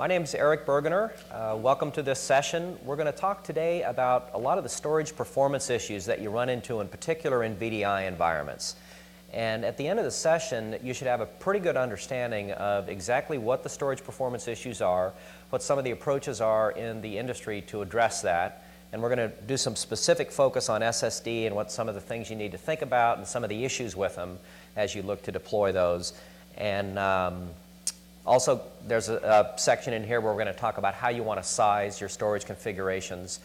My name is Eric Bergener. Welcome to this session. We're going to talk today about a lot of the storage performance issues that you run into, in particular in VDI environments. And at the end of the session, you should have a pretty good understanding of exactly what the storage performance issues are, what some of the approaches are in the industry to address that. And we're going to do some specific focus on SSD and what some of the things you need to think about and some of the issues with them as you look to deploy those. And also, there's a section in here where we're going to talk about how you want to size your storage configurations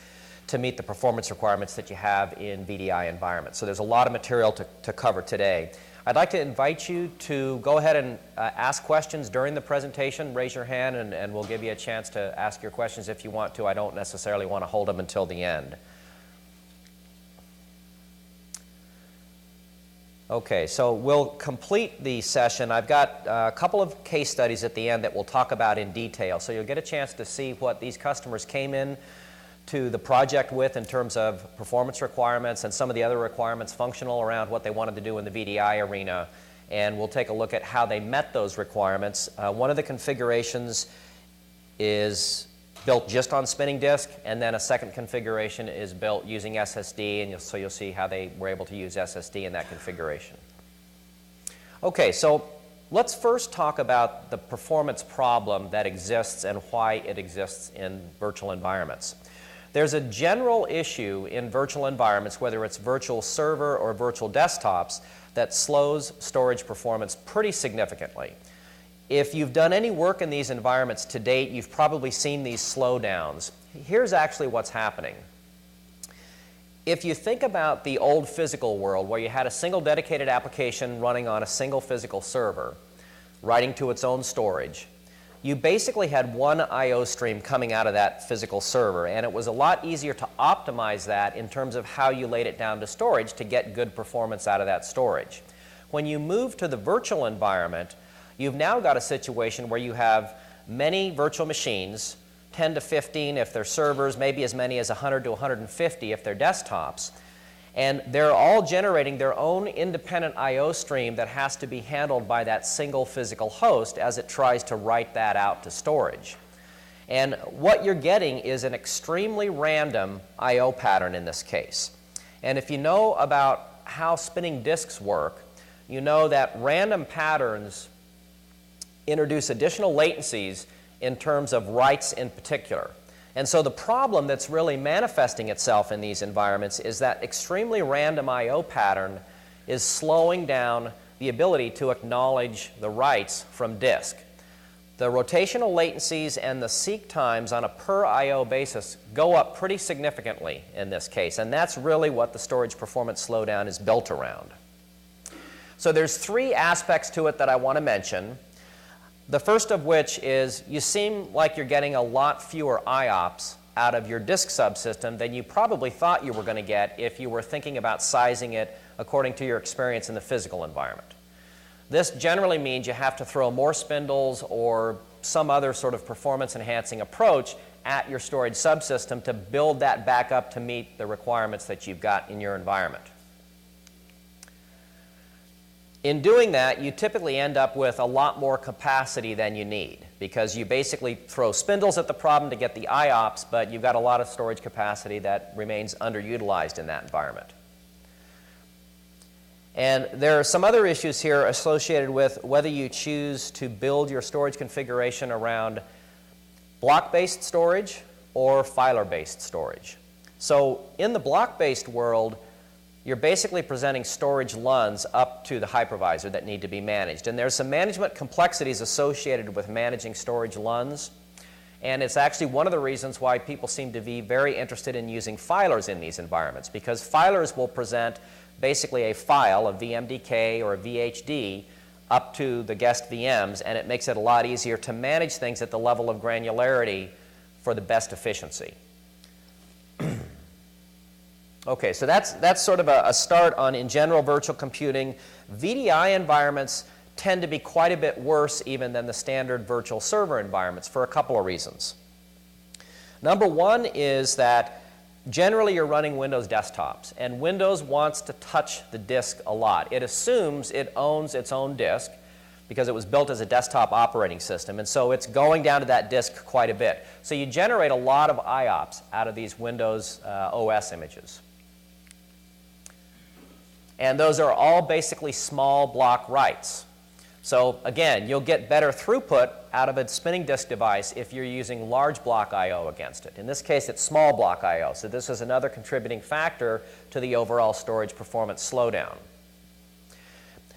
to meet the performance requirements that you have in VDI environments. So there's a lot of material to cover today. I'd like to invite you to go ahead and ask questions during the presentation. Raise your hand and we'll give you a chance to ask your questions if you want to. I don't necessarily want to hold them until the end. Okay, so we'll complete the session. I've got a couple of case studies at the end that we'll talk about in detail. So you'll get a chance to see what these customers came in to the project with in terms of performance requirements and some of the other requirements functional around what they wanted to do in the VDI arena. And we'll take a look at how they met those requirements. One of the configurations is built just on spinning disk, and then a second configuration is built using SSD, and so you'll see how they were able to use SSD in that configuration. Okay, so let's first talk about the performance problem that exists and why it exists in virtual environments. There's a general issue in virtual environments, whether it's virtual server or virtual desktops, that slows storage performance pretty significantly. If you've done any work in these environments to date, you've probably seen these slowdowns. Here's actually what's happening. If you think about the old physical world where you had a single dedicated application running on a single physical server, writing to its own storage, you basically had one I/O stream coming out of that physical server, and it was a lot easier to optimize that in terms of how you laid it down to storage to get good performance out of that storage. When you move to the virtual environment, you've now got a situation where you have many virtual machines, 10 to 15 if they're servers, maybe as many as 100 to 150 if they're desktops, and they're all generating their own independent I/O stream that has to be handled by that single physical host as it tries to write that out to storage. And what you're getting is an extremely random I/O pattern in this case. And if you know about how spinning disks work, you know that random patterns introduce additional latencies in terms of writes in particular. And so the problem that's really manifesting itself in these environments is that extremely random I/O pattern is slowing down the ability to acknowledge the writes from disk. The rotational latencies and the seek times on a per I/O basis go up pretty significantly in this case, and that's really what the storage performance slowdown is built around. So there's three aspects to it that I want to mention. The first of which is you seem like you're getting a lot fewer IOPS out of your disk subsystem than you probably thought you were going to get if you were thinking about sizing it according to your experience in the physical environment. This generally means you have to throw more spindles or some other sort of performance enhancing approach at your storage subsystem to build that back up to meet the requirements that you've got in your environment. In doing that, you typically end up with a lot more capacity than you need because you basically throw spindles at the problem to get the IOPS, but you've got a lot of storage capacity that remains underutilized in that environment. And there are some other issues here associated with whether you choose to build your storage configuration around block-based storage or filer-based storage. So in the block-based world, you're basically presenting storage LUNs up to the hypervisor that need to be managed. And there's some management complexities associated with managing storage LUNs. And it's actually one of the reasons why people seem to be very interested in using filers in these environments, because filers will present basically a file, a VMDK or a VHD, up to the guest VMs, and it makes it a lot easier to manage things at the level of granularity for the best efficiency. Okay, so that's sort of a start on, in general, virtual computing. VDI environments tend to be quite a bit worse even than the standard virtual server environments for a couple of reasons. Number one is that generally you're running Windows desktops, and Windows wants to touch the disk a lot. It assumes it owns its own disk, because it was built as a desktop operating system, and so it's going down to that disk quite a bit. So you generate a lot of IOPS out of these Windows OS images. And those are all basically small block writes. So again, you'll get better throughput out of a spinning disk device if you're using large block I/O against it. In this case, it's small block I/O, so this is another contributing factor to the overall storage performance slowdown.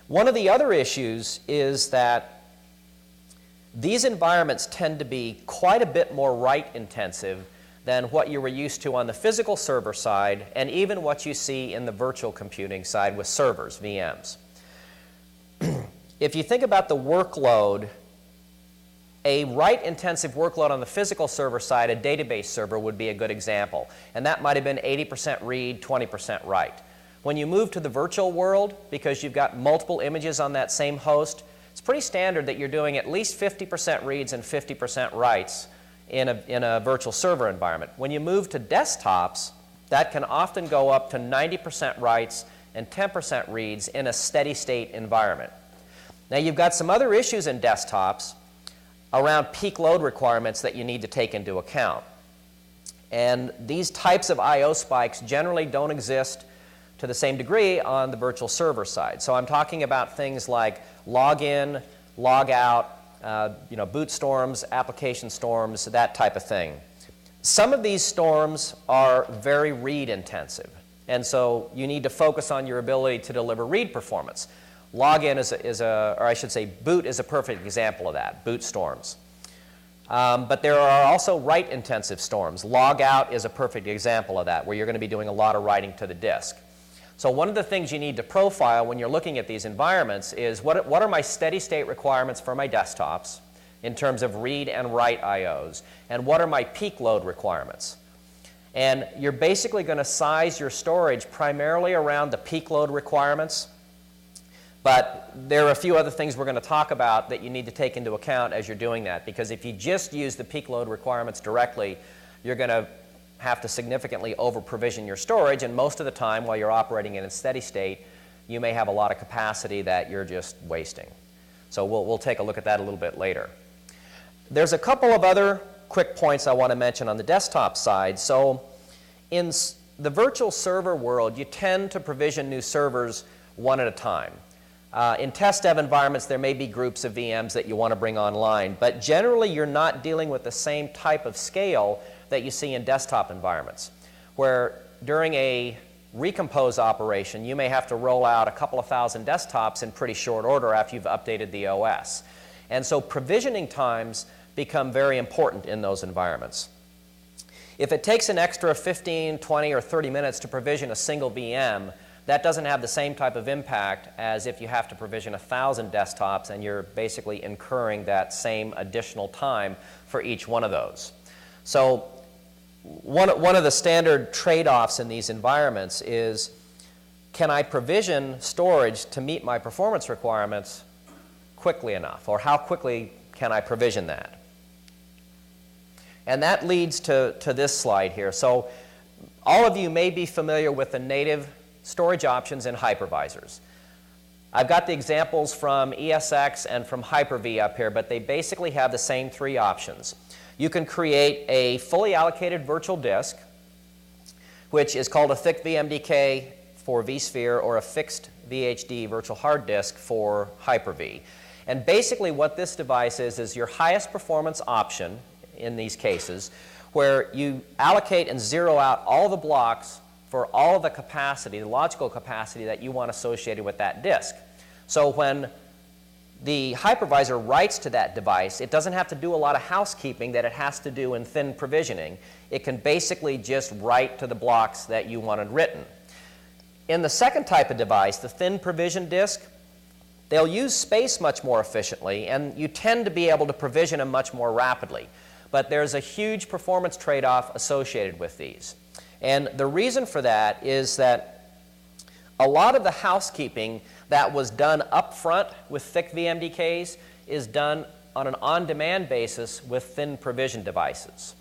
One of the other issues is that these environments tend to be quite a bit more write intensive than what you were used to on the physical server side, and even what you see in the virtual computing side with servers, VMs. If you think about the workload, a write-intensive workload on the physical server side, a database server would be a good example. And that might have been 80% read, 20% write. When you move to the virtual world, because you've got multiple images on that same host, it's pretty standard that you're doing at least 50% reads and 50% writes in a virtual server environment. When you move to desktops, that can often go up to 90% writes and 10% reads in a steady state environment. Now you've got some other issues in desktops around peak load requirements that you need to take into account. And these types of I/O spikes generally don't exist to the same degree on the virtual server side. So I'm talking about things like login, logout, boot storms, application storms, that type of thing. Some of these storms are very read intensive, and so you need to focus on your ability to deliver read performance. Login or I should say boot is a perfect example of that, boot storms. But there are also write-intensive storms. Logout is a perfect example of that, where you're going to be doing a lot of writing to the disk. So one of the things you need to profile when you're looking at these environments is what are my steady-state requirements for my desktops in terms of read and write I/Os, and what are my peak load requirements? And you're basically going to size your storage primarily around the peak load requirements. But there are a few other things we're going to talk about that you need to take into account as you're doing that, because if you just use the peak load requirements directly, you're going to have to significantly over-provision your storage, and most of the time while you're operating in a steady state, you may have a lot of capacity that you're just wasting. So we'll take a look at that a little bit later. There's a couple of other quick points I want to mention on the desktop side. So in the virtual server world, you tend to provision new servers one at a time. In test dev environments, there may be groups of VMs that you want to bring online, but generally you're not dealing with the same type of scale that you see in desktop environments, where during a recompose operation, you may have to roll out a couple of thousand desktops in pretty short order after you've updated the OS. And so provisioning times become very important in those environments. If it takes an extra 15, 20, or 30 minutes to provision a single VM, that doesn't have the same type of impact as if you have to provision 1,000 desktops and you're basically incurring that same additional time for each one of those. So one of the standard trade-offs in these environments is, can I provision storage to meet my performance requirements quickly enough, or how quickly can I provision that? And that leads to this slide here. So all of you may be familiar with the native storage options in hypervisors. I've got the examples from ESX and from Hyper-V up here, but they basically have the same three options. You can create a fully allocated virtual disk, which is called a thick VMDK for vSphere, or a fixed VHD virtual hard disk for Hyper-V. And basically what this device is your highest performance option in these cases, where you allocate and zero out all the blocks for all of the capacity, the logical capacity that you want associated with that disk. So when the hypervisor writes to that device, it doesn't have to do a lot of housekeeping that it has to do in thin provisioning. It can basically just write to the blocks that you wanted written. In the second type of device, the thin provision disk, they'll use space much more efficiently, and you tend to be able to provision them much more rapidly. But there's a huge performance trade-off associated with these. And the reason for that is that a lot of the housekeeping that was done up front with thick VMDKs is done on an on-demand basis with thin provision devices.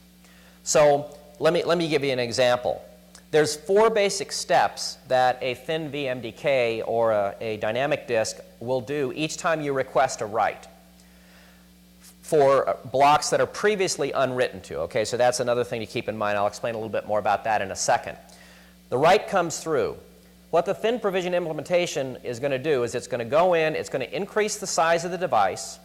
So let me give you an example. There's 4 basic steps that a thin VMDK or a dynamic disk will do each time you request a write for blocks that are previously unwritten to. Okay, so that's another thing to keep in mind. I'll explain a little bit more about that in a second. The write comes through. What the thin provision implementation is going to do is it's going to go in, it's going to increase the size of the device,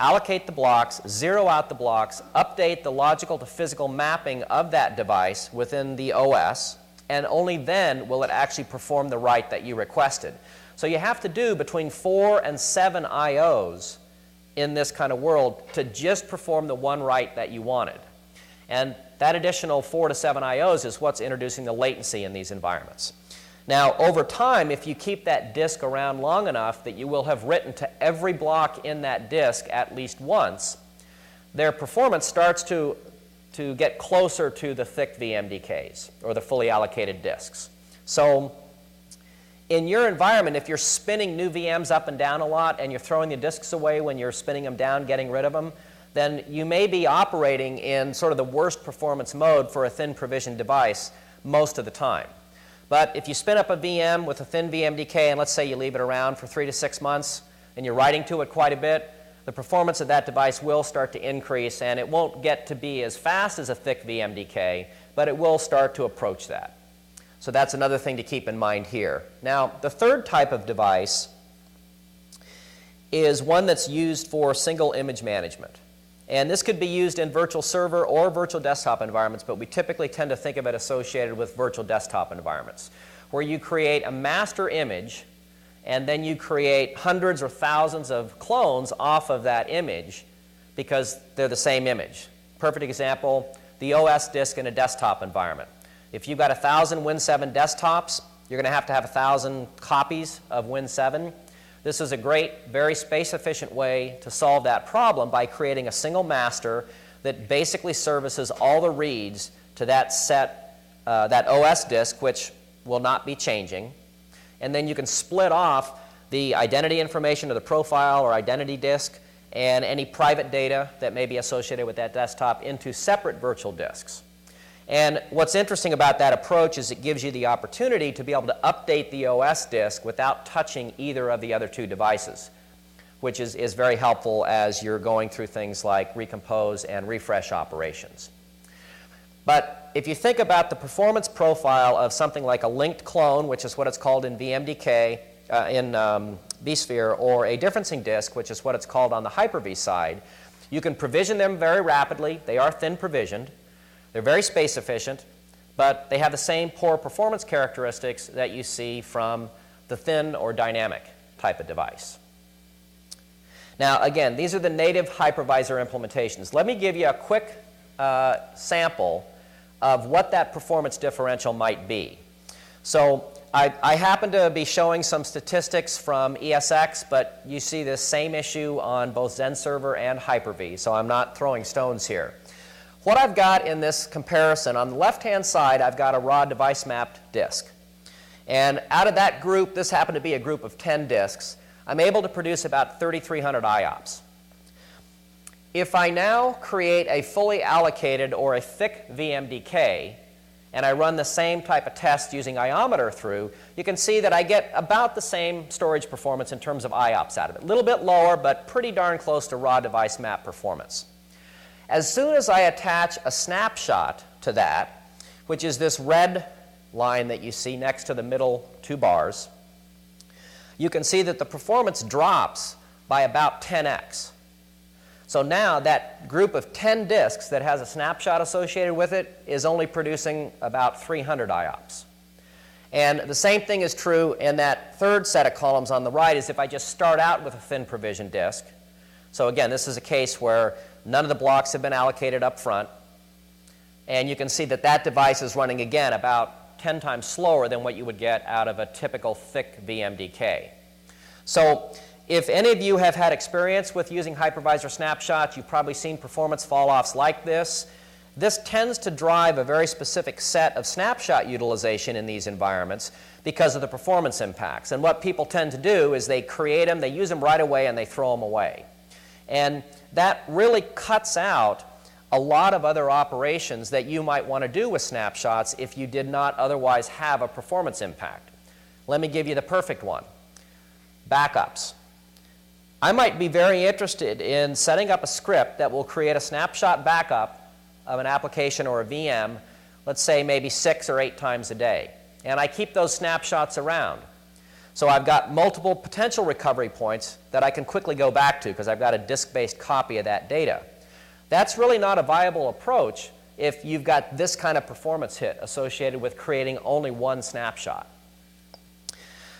allocate the blocks, zero out the blocks, update the logical to physical mapping of that device within the OS, and only then will it actually perform the write that you requested. So you have to do between 4 and 7 IOs in this kind of world to just perform the one write that you wanted. And that additional 4 to 7 IOs is what's introducing the latency in these environments. Now, over time, if you keep that disk around long enough that you will have written to every block in that disk at least once, their performance starts to get closer to the thick VMDKs, or the fully allocated disks. So in your environment, if you're spinning new VMs up and down a lot and you're throwing the disks away when you're spinning them down, getting rid of them, then you may be operating in sort of the worst performance mode for a thin provision device most of the time. But if you spin up a VM with a thin VMDK, and let's say you leave it around for 3 to 6 months, and you're writing to it quite a bit, the performance of that device will start to increase, and it won't get to be as fast as a thick VMDK, but it will start to approach that. So that's another thing to keep in mind here. Now, the third type of device is one that's used for single image management. And this could be used in virtual server or virtual desktop environments, but we typically tend to think of it associated with virtual desktop environments, where you create a master image and then you create hundreds or thousands of clones off of that image because they're the same image. Perfect example, the OS disk in a desktop environment. If you've got 1,000 Win 7 desktops, you're going to have 1,000 copies of Win 7. This is a great, very space-efficient way to solve that problem by creating a single master that basically services all the reads to that that OS disk, which will not be changing. And then you can split off the identity information of the profile or identity disk and any private data that may be associated with that desktop into separate virtual disks. And what's interesting about that approach is it gives you the opportunity to be able to update the OS disk without touching either of the other 2 devices, which is very helpful as you're going through things like recompose and refresh operations. But if you think about the performance profile of something like a linked clone, which is what it's called in VMDK, in vSphere, or a differencing disk, which is what it's called on the Hyper-V side, you can provision them very rapidly. They are thin provisioned. They're very space efficient, but they have the same poor performance characteristics that you see from the thin or dynamic type of device. Now, again, these are the native hypervisor implementations. Let me give you a quick sample of what that performance differential might be. So I happen to be showing some statistics from ESX, but you see this same issue on both Zen Server and Hyper-V, so I'm not throwing stones here. What I've got in this comparison, on the left-hand side, I've got a raw device-mapped disk. And out of that group, this happened to be a group of 10 disks, I'm able to produce about 3,300 IOPS. If I now create a fully allocated or a thick VMDK, and I run the same type of test using iometer through, you can see that I get about the same storage performance in terms of IOPS out of it. A little bit lower, but pretty darn close to raw device map performance. As soon as I attach a snapshot to that, which is this red line that you see next to the middle 2 bars, you can see that the performance drops by about 10x. So now that group of 10 disks that has a snapshot associated with it is only producing about 300 IOPS. And the same thing is true in that third set of columns on the right, is if I just start out with a thin provision disk. So again, this is a case where none of the blocks have been allocated up front. And you can see that that device is running, again, about 10 times slower than what you would get out of a typical thick VMDK. So if any of you have had experience with using hypervisor snapshots, you've probably seen performance fall-offs like this. This tends to drive a very specific set of snapshot utilization in these environments because of the performance impacts. And what people tend to do is they create them, they use them right away, and they throw them away. And that really cuts out a lot of other operations that you might want to do with snapshots if you did not otherwise have a performance impact. Let me give you the perfect one. Backups. I might be very interested in setting up a script that will create a snapshot backup of an application or a VM, let's say maybe 6 or 8 times a day. And I keep those snapshots around. So I've got multiple potential recovery points that I can quickly go back to because I've got a disk-based copy of that data. That's really not a viable approach if you've got this kind of performance hit associated with creating only one snapshot.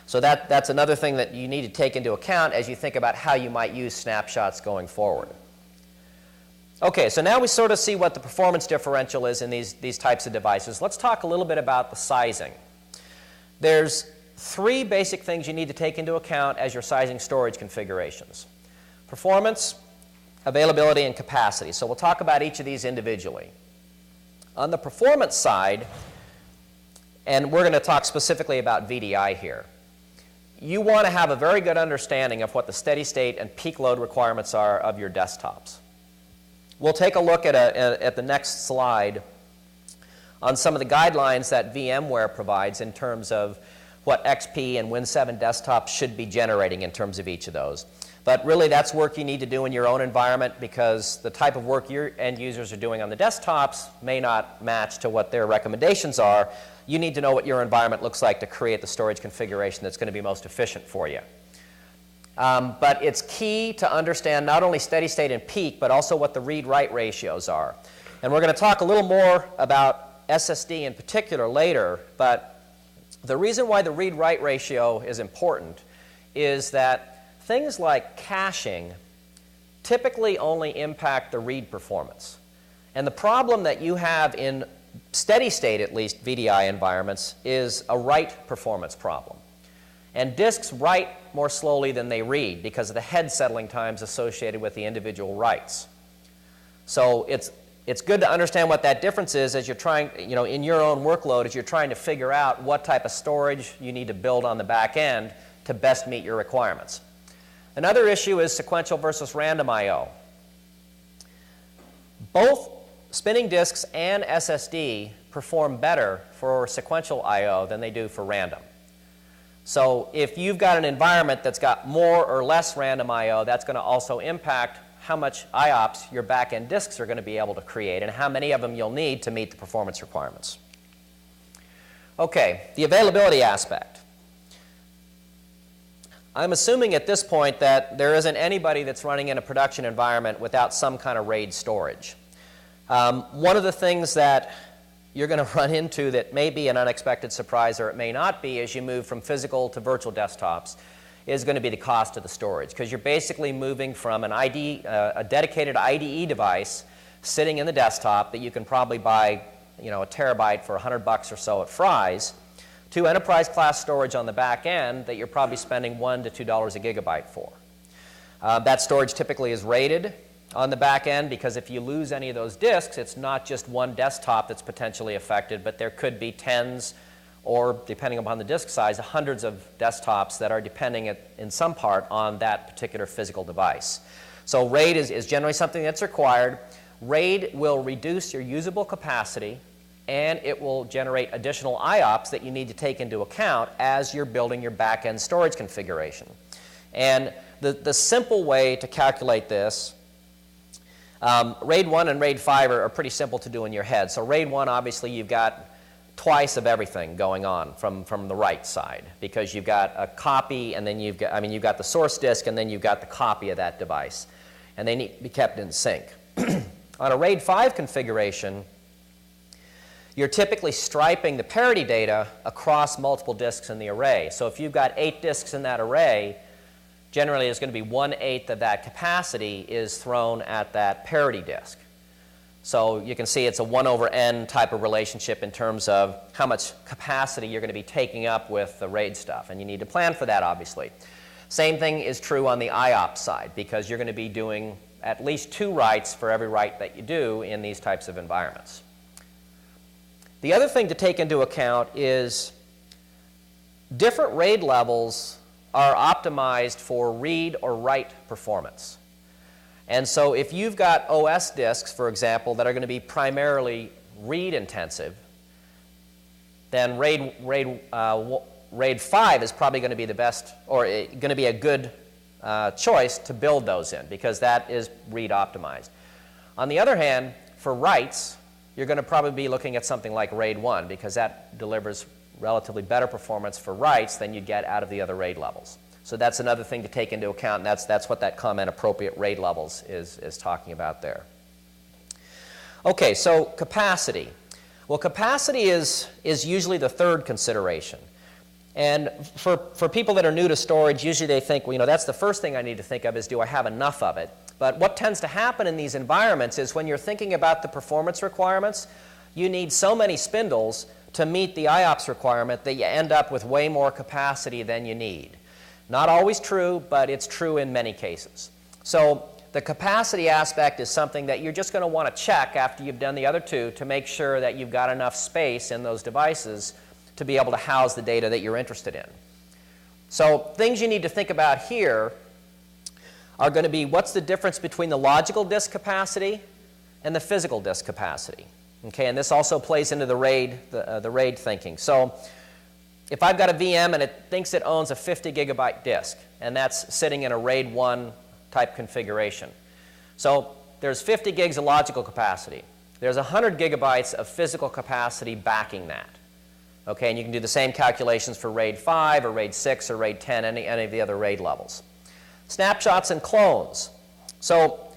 So that's another thing that you need to take into account as you think about how you might use snapshots going forward. Okay, so now we sort of see what the performance differential is in these types of devices. Let's talk a little bit about the sizing. There's 3 basic things you need to take into account as you're sizing storage configurations: performance, availability, and capacity. So we'll talk about each of these individually. On the performance side, and we're going to talk specifically about VDI here, you want to have a very good understanding of what the steady state and peak load requirements are of your desktops. We'll take a look at the next slide on some of the guidelines that VMware provides in terms of what XP and Win 7 desktops should be generating in terms of each of those. But really, that's work you need to do in your own environment because the type of work your end users are doing on the desktops may not match to what their recommendations are. You need to know what your environment looks like to create the storage configuration that's going to be most efficient for you. But it's key to understand not only steady state and peak, but also what the read-write ratios are. And we're going to talk a little more about SSD in particular later, but the reason why the read-write ratio is important is that things like caching typically only impact the read performance. And the problem that you have in steady state, at least, VDI environments is a write performance problem. And disks write more slowly than they read because of the head settling times associated with the individual writes. So it's good to understand what that difference is as you're trying, in your own workload, as you're trying to figure out what type of storage you need to build on the back end to best meet your requirements. Another issue is sequential versus random I/O. Both spinning disks and SSD perform better for sequential I/O than they do for random. So if you've got an environment that's got more or less random I/O, that's going to also impact how much IOPS your back-end disks are going to be able to create and how many of them you'll need to meet the performance requirements. Okay, the availability aspect. I'm assuming at this point that there isn't anybody that's running in a production environment without some kind of RAID storage. One of the things that you're going to run into that may be an unexpected surprise or it may not be as you move from physical to virtual desktops is going to be the cost of the storage, because you're basically moving from an a dedicated IDE device sitting in the desktop that you can probably buy a terabyte for $100 or so at Fry's to enterprise class storage on the back end that you're probably spending $1 to $2 a gigabyte for. That storage typically is rated on the back end because if you lose any of those disks, it's not just one desktop that's potentially affected, but there could be tens or, depending upon the disk size, hundreds of desktops that are depending in some part on that particular physical device. So RAID is generally something that's required. RAID will reduce your usable capacity and it will generate additional IOPS that you need to take into account as you're building your back-end storage configuration. And the simple way to calculate this, RAID 1 and RAID 5 are pretty simple to do in your head. So RAID 1, obviously, you've got twice of everything going on from the right side because you've got a copy and then you've got the source disk and then you've got the copy of that device. And they need to be kept in sync. On a RAID 5 configuration, you're typically striping the parity data across multiple disks in the array. So if you've got 8 disks in that array, generally it's going to be 1/8 of that capacity is thrown at that parity disk. So you can see it's a 1/n type of relationship in terms of how much capacity you're going to be taking up with the RAID stuff. And you need to plan for that, obviously. Same thing is true on the IOPS side because you're going to be doing at least 2 writes for every write that you do in these types of environments. The other thing to take into account is different RAID levels are optimized for read or write performance. And so if you've got OS disks, for example, that are going to be primarily read intensive, then RAID 5 is probably going to be the best, or going to be a good choice to build those in, because that is read optimized. On the other hand, for writes, you're going to probably be looking at something like RAID 1, because that delivers relatively better performance for writes than you get out of the other RAID levels. So that's another thing to take into account, and that's what that comment appropriate RAID levels is talking about there. Okay, so capacity. Well, capacity is usually the third consideration. And for people that are new to storage, usually they think, well, that's the first thing I need to think of is, do I have enough of it? But what tends to happen in these environments is when you're thinking about the performance requirements, you need so many spindles to meet the IOPS requirement that you end up with way more capacity than you need. Not always true, but it's true in many cases. So the capacity aspect is something that you're just going to want to check after you've done the other two to make sure that you've got enough space in those devices to be able to house the data that you're interested in. So things you need to think about here are going to be, what's the difference between the logical disk capacity and the physical disk capacity? Okay, and this also plays into the RAID thinking. So if I've got a VM and it thinks it owns a 50 gigabyte disk, and that's sitting in a RAID 1 type configuration. So there's 50 gigs of logical capacity. There's 100 gigabytes of physical capacity backing that. Okay, and you can do the same calculations for RAID 5 or RAID 6 or RAID 10, any of the other RAID levels. Snapshots and clones. So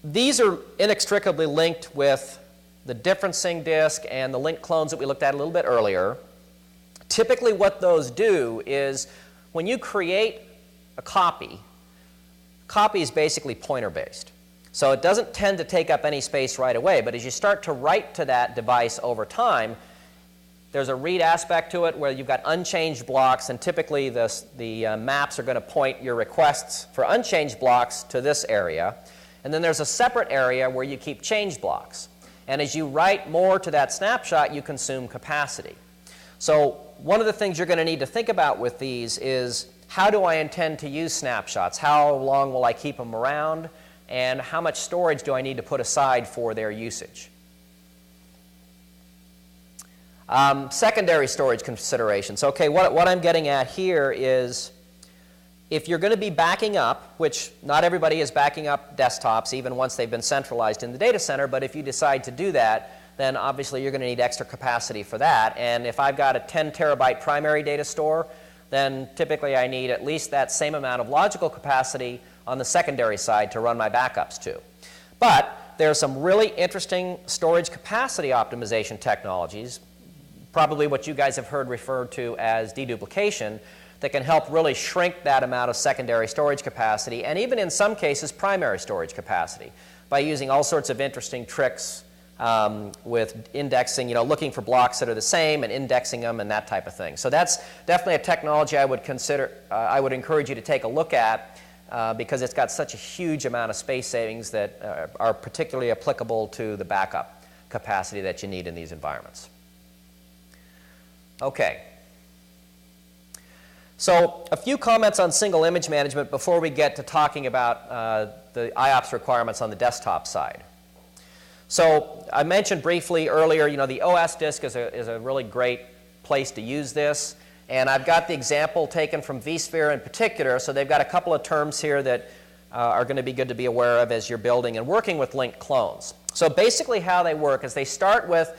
these are inextricably linked with the differencing disk and the linked clones that we looked at a little bit earlier. Typically what those do is when you create a copy is basically pointer-based. So it doesn't tend to take up any space right away, but as you start to write to that device over time, there's a read aspect to it where you've got unchanged blocks, and typically the maps are going to point your requests for unchanged blocks to this area. And then there's a separate area where you keep changed blocks. And as you write more to that snapshot, you consume capacity. So one of the things you're going to need to think about with these is, how do I intend to use snapshots? How long will I keep them around? And how much storage do I need to put aside for their usage? Secondary storage considerations. Okay, what I'm getting at here is, if you're going to be backing up, which not everybody is backing up desktops even once they've been centralized in the data center, but if you decide to do that, then obviously you're going to need extra capacity for that. And if I've got a 10 terabyte primary data store, then typically I need at least that same amount of logical capacity on the secondary side to run my backups to. But there are some really interesting storage capacity optimization technologies, probably what you guys have heard referred to as deduplication, that can help really shrink that amount of secondary storage capacity, and even in some cases primary storage capacity, by using all sorts of interesting tricks with indexing, looking for blocks that are the same and indexing them and that type of thing. So that's definitely a technology I would consider, I would encourage you to take a look at because it's got such a huge amount of space savings that are particularly applicable to the backup capacity that you need in these environments. Okay. So a few comments on single image management before we get to talking about the IOPS requirements on the desktop side. So I mentioned briefly earlier, the OS disk is a really great place to use this. And I've got the example taken from vSphere in particular. So they've got a couple of terms here that are going to be good to be aware of as you're building and working with linked clones. So basically how they work is they start with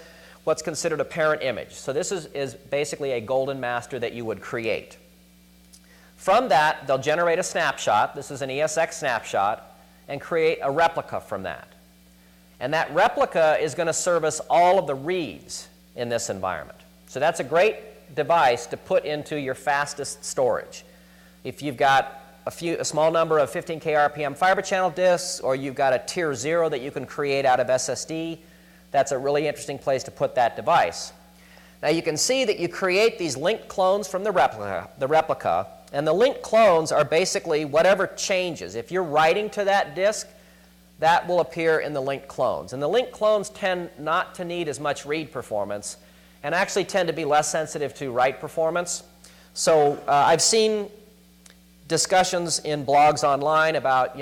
what's considered a parent image. So this is basically a golden master that you would create. From that, they'll generate a snapshot. This is an ESX snapshot, and create a replica from that. And that replica is going to service all of the reads in this environment. So that's a great device to put into your fastest storage. If you've got a small number of 15K RPM fiber channel disks, or you've got a tier 0 that you can create out of SSD, that's a really interesting place to put that device. Now you can see that you create these linked clones from the replica, and the linked clones are basically whatever changes. If you're writing to that disk, that will appear in the linked clones. And the linked clones tend not to need as much read performance and actually tend to be less sensitive to write performance. So I've seen discussions in blogs online about,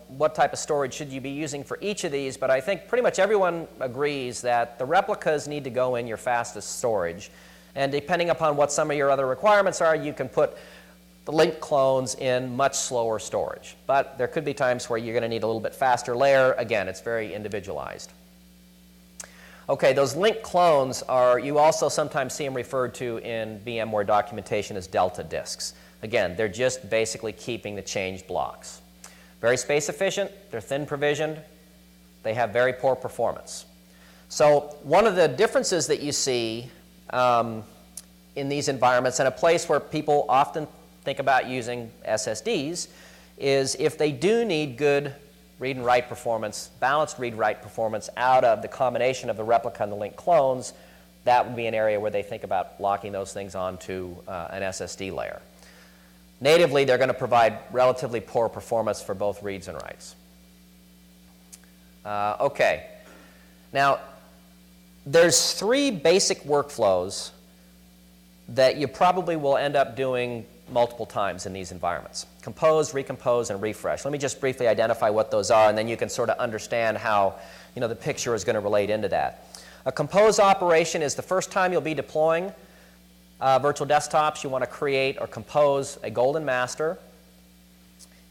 what type of storage should you be using for each of these, but I think pretty much everyone agrees that the replicas need to go in your fastest storage. And depending upon what some of your other requirements are, you can put the linked clones in much slower storage. But there could be times where you're going to need a little bit faster layer. Again, it's very individualized. Okay, those linked clones are, you also sometimes see them referred to in VMware documentation as delta disks. Again, they're just basically keeping the changed blocks. Very space efficient, they're thin provisioned, they have very poor performance. So one of the differences that you see in these environments, and a place where people often think about using SSDs, is if they do need good read and write performance, balanced read-write performance out of the combination of the replica and the linked clones, that would be an area where they think about locking those things onto an SSD layer. Natively, they're going to provide relatively poor performance for both reads and writes. Okay. Now, there's 3 basic workflows that you probably will end up doing multiple times in these environments: compose, recompose, and refresh. Let me just briefly identify what those are, and then you can sort of understand how the picture is going to relate into that. A compose operation is the first time you'll be deploying virtual desktops. You want to create or compose a golden master,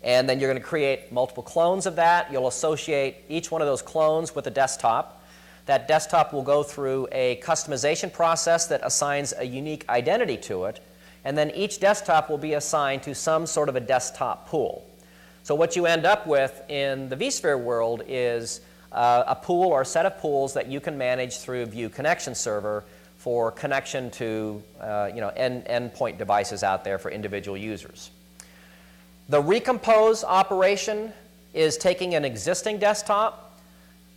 and then you're going to create multiple clones of that. You'll associate each one of those clones with a desktop. That desktop will go through a customization process that assigns a unique identity to it, and then each desktop will be assigned to some sort of a desktop pool. So what you end up with in the vSphere world is a pool or a set of pools that you can manage through View Connection Server for connection to endpoint devices out there for individual users. The recompose operation is taking an existing desktop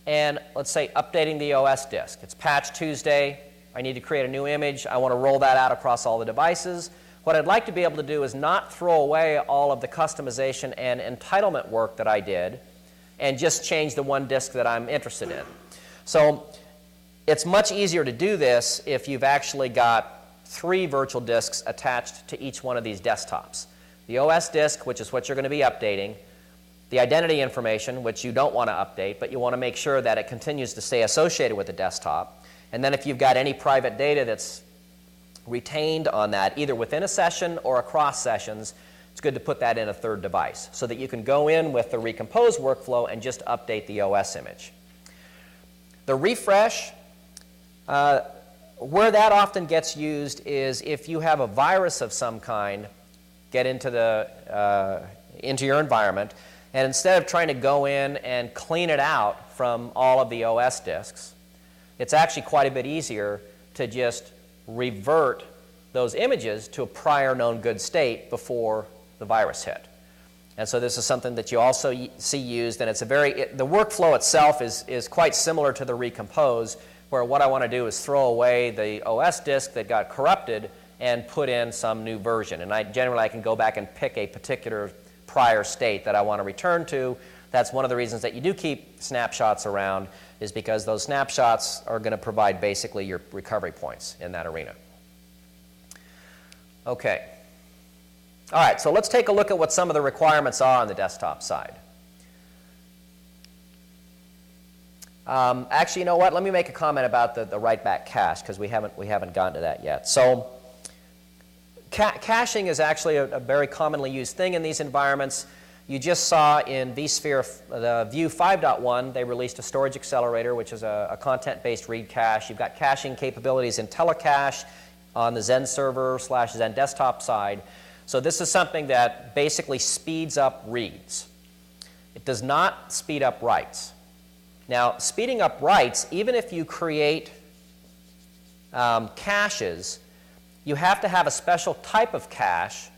and, let's say, updating the OS disk. It's Patch Tuesday. I need to create a new image. I want to roll that out across all the devices. What I'd like to be able to do is not throw away all of the customization and entitlement work that I did and just change the one disk that I'm interested in. So it's much easier to do this if you've actually got 3 virtual disks attached to each one of these desktops. The OS disk, which is what you're going to be updating, the identity information, which you don't want to update, but you want to make sure that it continues to stay associated with the desktop. And then if you've got any private data that's retained on that, either within a session or across sessions, it's good to put that in a third device so that you can go in with the recompose workflow and just update the OS image. The refresh, where that often gets used is if you have a virus of some kind get into your environment, and instead of trying to go in and clean it out from all of the OS disks, it's actually quite a bit easier to just revert those images to a prior known good state before the virus hit. And so this is something that you also see used, and it's the workflow itself is quite similar to the recompose, where what I want to do is throw away the OS disk that got corrupted and put in some new version. And generally I can go back and pick a particular prior state that I want to return to. That's one of the reasons that you do keep snapshots around, is because those snapshots are going to provide basically your recovery points in that arena. Okay. All right, so let's take a look at what some of the requirements are on the desktop side. Actually, you know what? Let me make a comment about the write-back cache, because we haven't gotten to that yet. So caching is actually a very commonly used thing in these environments. You just saw in vSphere, the View 5.1, they released a storage accelerator, which is a content-based read cache. You've got caching capabilities in Telecache on the Zen server / Zen desktop side. So this is something that basically speeds up reads. It does not speed up writes. Now, speeding up writes, even if you create caches, you have to have a special type of cache,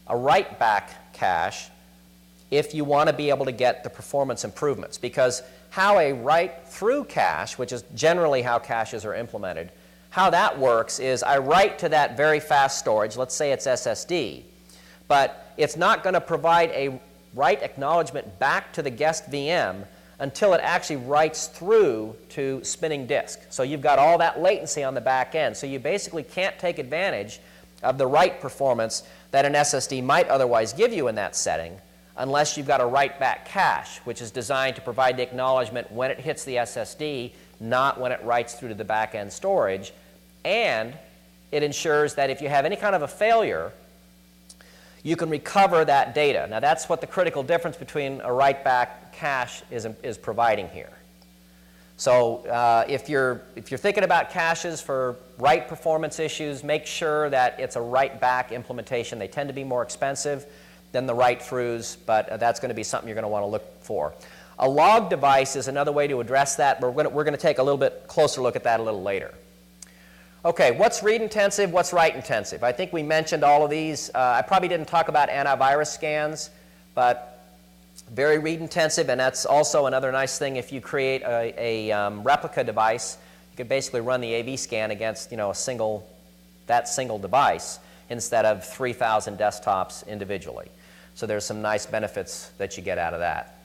a write-back cache, if you want to be able to get the performance improvements. Because how a write-through cache, which is generally how caches are implemented, how that works is I write to that very fast storage, let's say it's SSD, but it's not going to provide a write acknowledgement back to the guest VM until it actually writes through to spinning disk. So you've got all that latency on the back end. So you basically can't take advantage of the write performance that an SSD might otherwise give you in that setting, unless you've got a write-back cache, which is designed to provide the acknowledgement when it hits the SSD, not when it writes through to the back-end storage. And it ensures that if you have any kind of a failure, you can recover that data. Now, that's what the critical difference between a write-back cache is providing here. So if you're thinking about caches for write performance issues, make sure that it's a write-back implementation. They tend to be more expensive than the write-throughs, but that's going to be something you're going to want to look for. A log device is another way to address that. We're going to take a little bit closer look at that a little later. Okay, what's read-intensive, what's write-intensive? I think we mentioned all of these. I probably didn't talk about antivirus scans, but very read-intensive, and that's also another nice thing. If you create a replica device, you could basically run the AV scan against that single device instead of 3,000 desktops individually. So there's some nice benefits that you get out of that.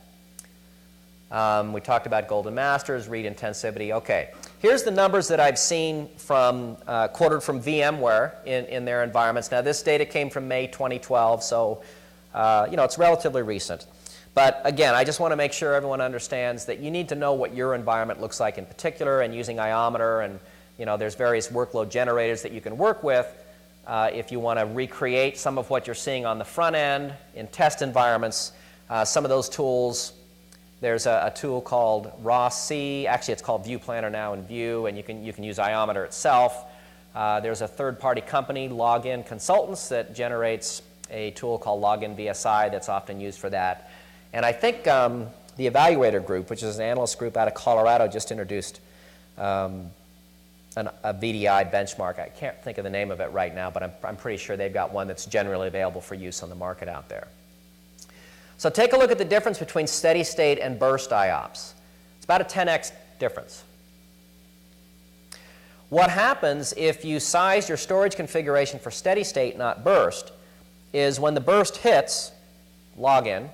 We talked about golden masters, read intensivity. Okay, here's the numbers that I've seen from quoted from VMware in their environments. Now, this data came from May 2012, so it's relatively recent. But again, I just want to make sure everyone understands that you need to know what your environment looks like in particular, and using iometer, and there's various workload generators that you can work with if you want to recreate some of what you're seeing on the front end in test environments. Some of those tools, there's a tool called RAW-C. Actually, it's called View Planner now in View, and you can use iometer itself. There's a third-party company, Login Consultants, that generates a tool called Login VSI that's often used for that. And I think the Evaluator Group, which is an analyst group out of Colorado, just introduced a VDI benchmark. I can't think of the name of it right now, but I'm pretty sure they've got one that's generally available for use on the market out there. So take a look at the difference between steady state and burst IOPS. It's about a 10x difference. What happens if you size your storage configuration for steady state, not burst, is when the burst hits login,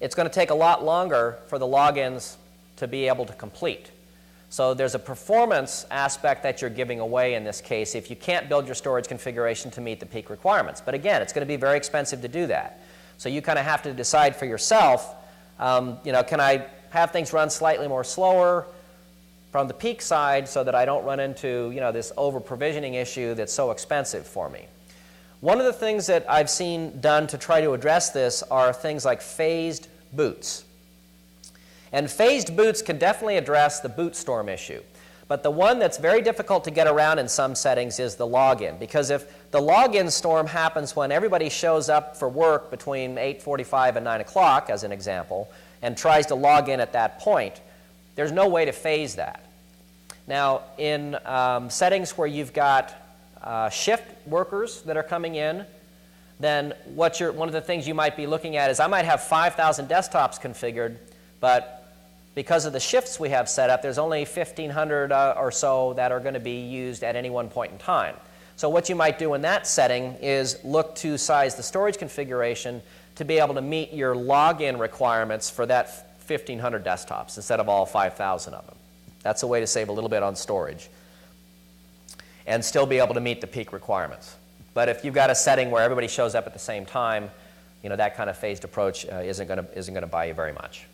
it's going to take a lot longer for the logins to be able to complete. So there's a performance aspect that you're giving away in this case if you can't build your storage configuration to meet the peak requirements. But again, it's going to be very expensive to do that. So you kind of have to decide for yourself, can I have things run slightly more slower from the peak side so that I don't run into this over-provisioning issue that's so expensive for me. One of the things that I've seen done to try to address this are things like phased boots. And phased boots can definitely address the boot storm issue. But the one that's very difficult to get around in some settings is the login. Because if the login storm happens when everybody shows up for work between 8:45 and 9 o'clock, as an example, and tries to log in at that point, there's no way to phase that. Now, in settings where you've got shift workers that are coming in, then one of the things you might be looking at is I might have 5,000 desktops configured, but because of the shifts we have set up, there's only 1,500 or so that are going to be used at any one point in time. So what you might do in that setting is look to size the storage configuration to be able to meet your login requirements for that 1,500 desktops instead of all 5,000 of them. That's a way to save a little bit on storage and still be able to meet the peak requirements. But if you've got a setting where everybody shows up at the same time, that kind of phased approach isn't going to buy you very much.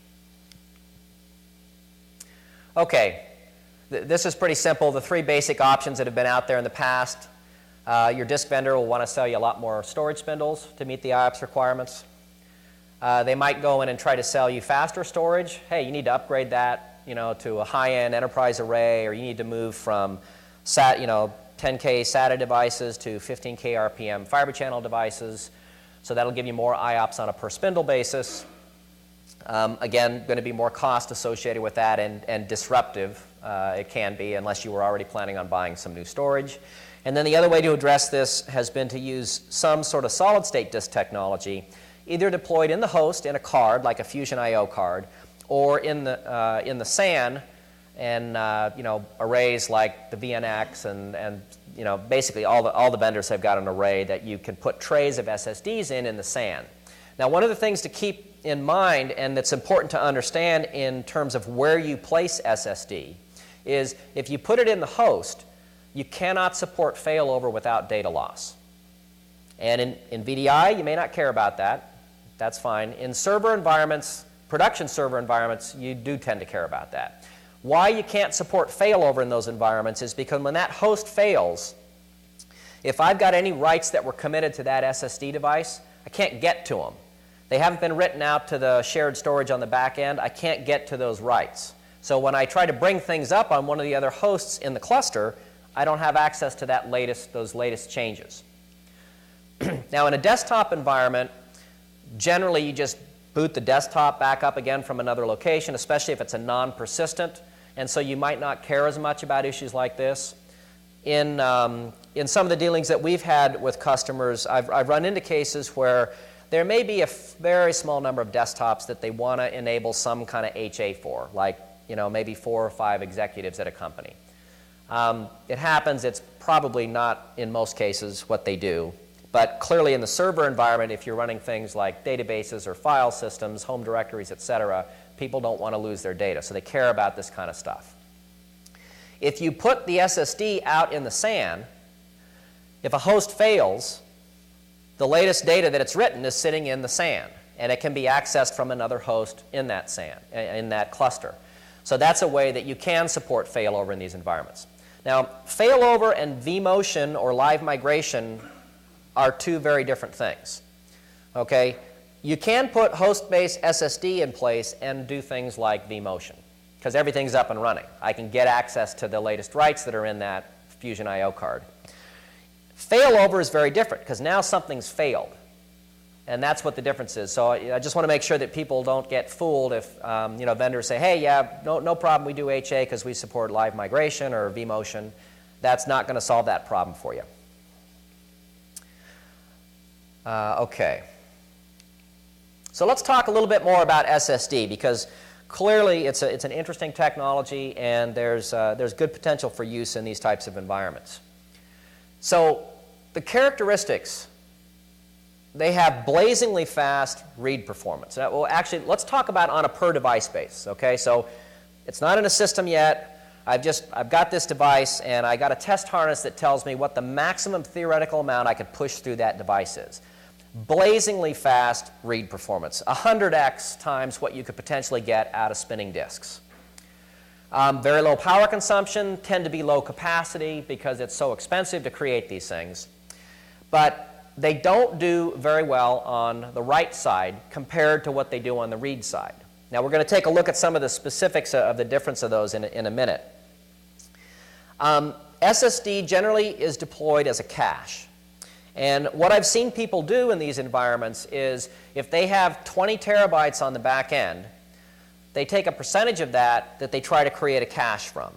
Okay, this is pretty simple. The three basic options that have been out there in the past. Your disk vendor will want to sell you a lot more storage spindles to meet the IOPS requirements. They might go in and try to sell you faster storage. Hey, you need to upgrade that to a high-end enterprise array, or you need to move from 10K SATA devices to 15K RPM fiber channel devices. So that'll give you more IOPS on a per spindle basis. Again, going to be more cost associated with that and disruptive it can be unless you were already planning on buying some new storage. And then the other way to address this has been to use some sort of solid-state disk technology, either deployed in the host in a card like a Fusion I/O card, or in the SAN and arrays like the VNX and basically all the vendors have got an array that you can put trays of SSDs in the SAN. Now, one of the things to keep in mind, and that's important to understand in terms of where you place SSD, is if you put it in the host, you cannot support failover without data loss. And in VDI, you may not care about that. That's fine. In server environments, production server environments, you do tend to care about that. Why you can't support failover in those environments is because when that host fails, if I've got any writes that were committed to that SSD device, I can't get to them. They haven't been written out to the shared storage on the back end. I can't get to those writes. So when I try to bring things up on one of the other hosts in the cluster, I don't have access to those latest changes. Now, in a desktop environment, generally you just boot the desktop back up again from another location, especially if it's a non-persistent, and so you might not care as much about issues like this. In some of the dealings that we've had with customers, I've run into cases where there may be a very small number of desktops that they want to enable some kind of HA for, like maybe 4 or 5 executives at a company. It happens. It's probably not, in most cases, what they do. But clearly in the server environment, if you're running things like databases or file systems, home directories, etc., people don't want to lose their data, so they care about this kind of stuff. If you put the SSD out in the SAN, if a host fails, the latest data that it's written is sitting in the SAN, and it can be accessed from another host in that SAN, in that cluster. So that's a way that you can support failover in these environments. Now, failover and vMotion or live migration are two very different things. Okay? You can put host-based SSD in place and do things like vMotion, because everything's up and running. I can get access to the latest writes that are in that Fusion I/O card. Failover is very different, because now something's failed. And that's what the difference is. So I just want to make sure that people don't get fooled if vendors say, hey, yeah, no problem, we do HA because we support live migration or vMotion. That's not going to solve that problem for you. Okay. So let's talk a little bit more about SSD, because clearly it's an interesting technology, and there's good potential for use in these types of environments. So the characteristics, they have blazingly fast read performance. Well, actually, let's talk about on a per device basis. Okay, so it's not in a system yet. I've got this device, and I got a test harness that tells me what the maximum theoretical amount I could push through that device is. Blazingly fast read performance, 100x times what you could potentially get out of spinning disks. Very low power consumption, tend to be low capacity because it's so expensive to create these things. But they don't do very well on the write side compared to what they do on the read side. Now we're going to take a look at some of the specifics of the difference of those in a minute. SSD generally is deployed as a cache. And what I've seen people do in these environments is if they have 20 terabytes on the back end, they take a percentage of that they try to create a cache from.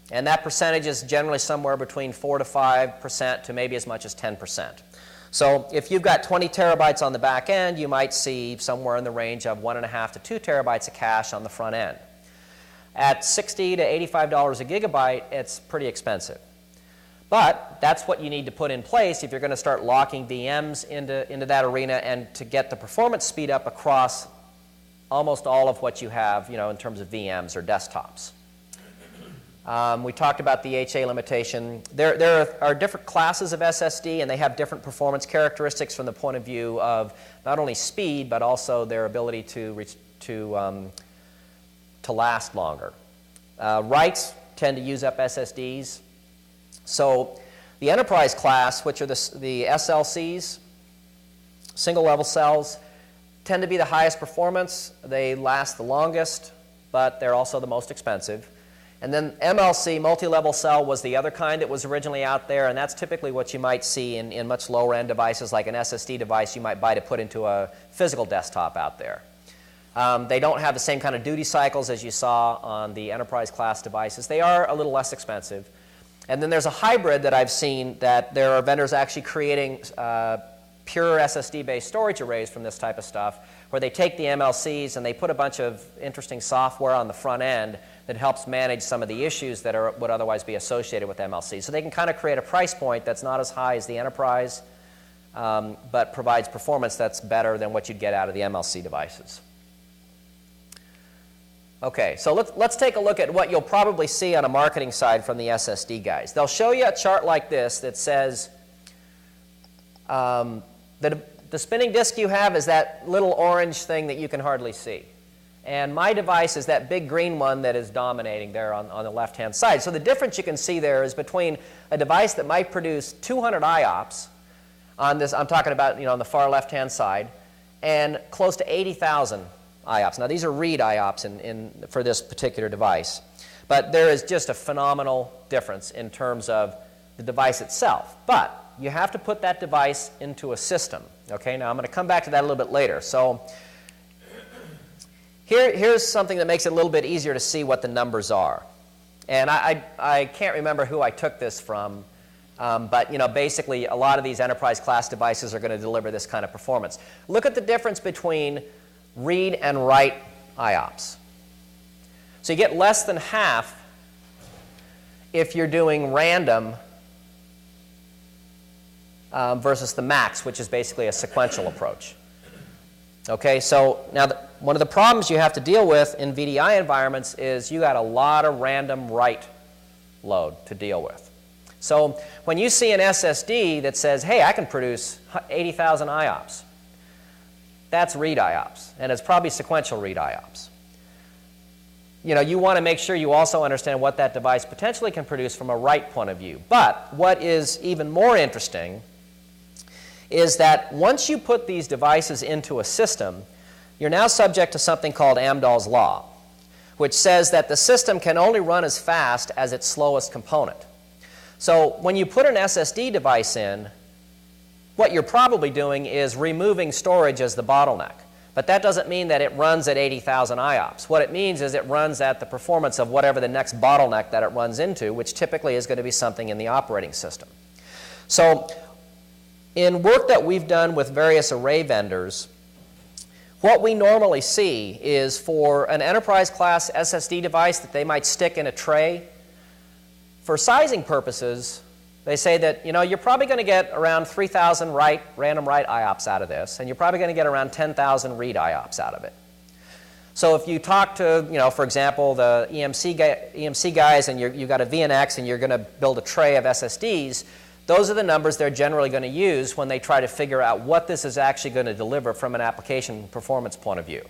And that percentage is generally somewhere between 4 to 5% to maybe as much as 10%. So if you've got 20 terabytes on the back end, you might see somewhere in the range of 1.5 to 2 terabytes of cache on the front end. At $60 to $85 a gigabyte, it's pretty expensive. But that's what you need to put in place if you're going to start locking VMs into that arena and to get the performance speed up across almost all of what you have, in terms of VMs or desktops. We talked about the HA limitation. There are different classes of SSD, and they have different performance characteristics from the point of view of not only speed, but also their ability to last longer. Writes tend to use up SSDs. So the enterprise class, which are the SLCs, single level cells, tend to be the highest performance. They last the longest, but they're also the most expensive. And then MLC, multi-level cell, was the other kind that was originally out there, and that's typically what you might see in much lower end devices, like an SSD device you might buy to put into a physical desktop out there. They don't have the same kind of duty cycles as you saw on the enterprise class devices. They are a little less expensive. And then there's a hybrid that I've seen that there are vendors actually creating pure SSD-based storage arrays from this type of stuff, where they take the MLCs and they put a bunch of interesting software on the front end that helps manage some of the issues that would otherwise be associated with MLCs. So they can kind of create a price point that's not as high as the enterprise, but provides performance that's better than what you'd get out of the MLC devices. Okay, so let's take a look at what you'll probably see on a marketing side from the SSD guys. They'll show you a chart like this that says The spinning disk you have is that little orange thing that you can hardly see. And my device is that big green one that is dominating there on the left-hand side. So the difference you can see there is between a device that might produce 200 IOPS on this, I'm talking about on the far left-hand side, and close to 80,000 IOPS. Now these are read IOPS for this particular device. But there is just a phenomenal difference in terms of the device itself. But you have to put that device into a system. Okay, now I'm going to come back to that a little bit later. So here's something that makes it a little bit easier to see what the numbers are. And I can't remember who I took this from, but basically a lot of these enterprise class devices are going to deliver this kind of performance. Look at the difference between read and write IOPS. So you get less than half if you're doing random versus the max, which is basically a sequential approach. Okay, so now one of the problems you have to deal with in VDI environments is you got a lot of random write load to deal with. So when you see an SSD that says, hey, I can produce 80,000 IOPS, that's read IOPS, and it's probably sequential read IOPS. You want to make sure you also understand what that device potentially can produce from a write point of view. But what is even more interesting is that once you put these devices into a system, you're now subject to something called Amdahl's law, which says that the system can only run as fast as its slowest component. So when you put an SSD device in, what you're probably doing is removing storage as the bottleneck. But that doesn't mean that it runs at 80,000 IOPS. What it means is it runs at the performance of whatever the next bottleneck that it runs into, which typically is going to be something in the operating system. So in work that we've done with various array vendors, what we normally see is for an enterprise class SSD device that they might stick in a tray, for sizing purposes, they say that you're probably going to get around 3,000 random write IOPS out of this, and you're probably going to get around 10,000 read IOPS out of it. So if you talk to, for example, the EMC guys, and you've got a VNX, and you're going to build a tray of SSDs, those are the numbers they're generally going to use when they try to figure out what this is actually going to deliver from an application performance point of view.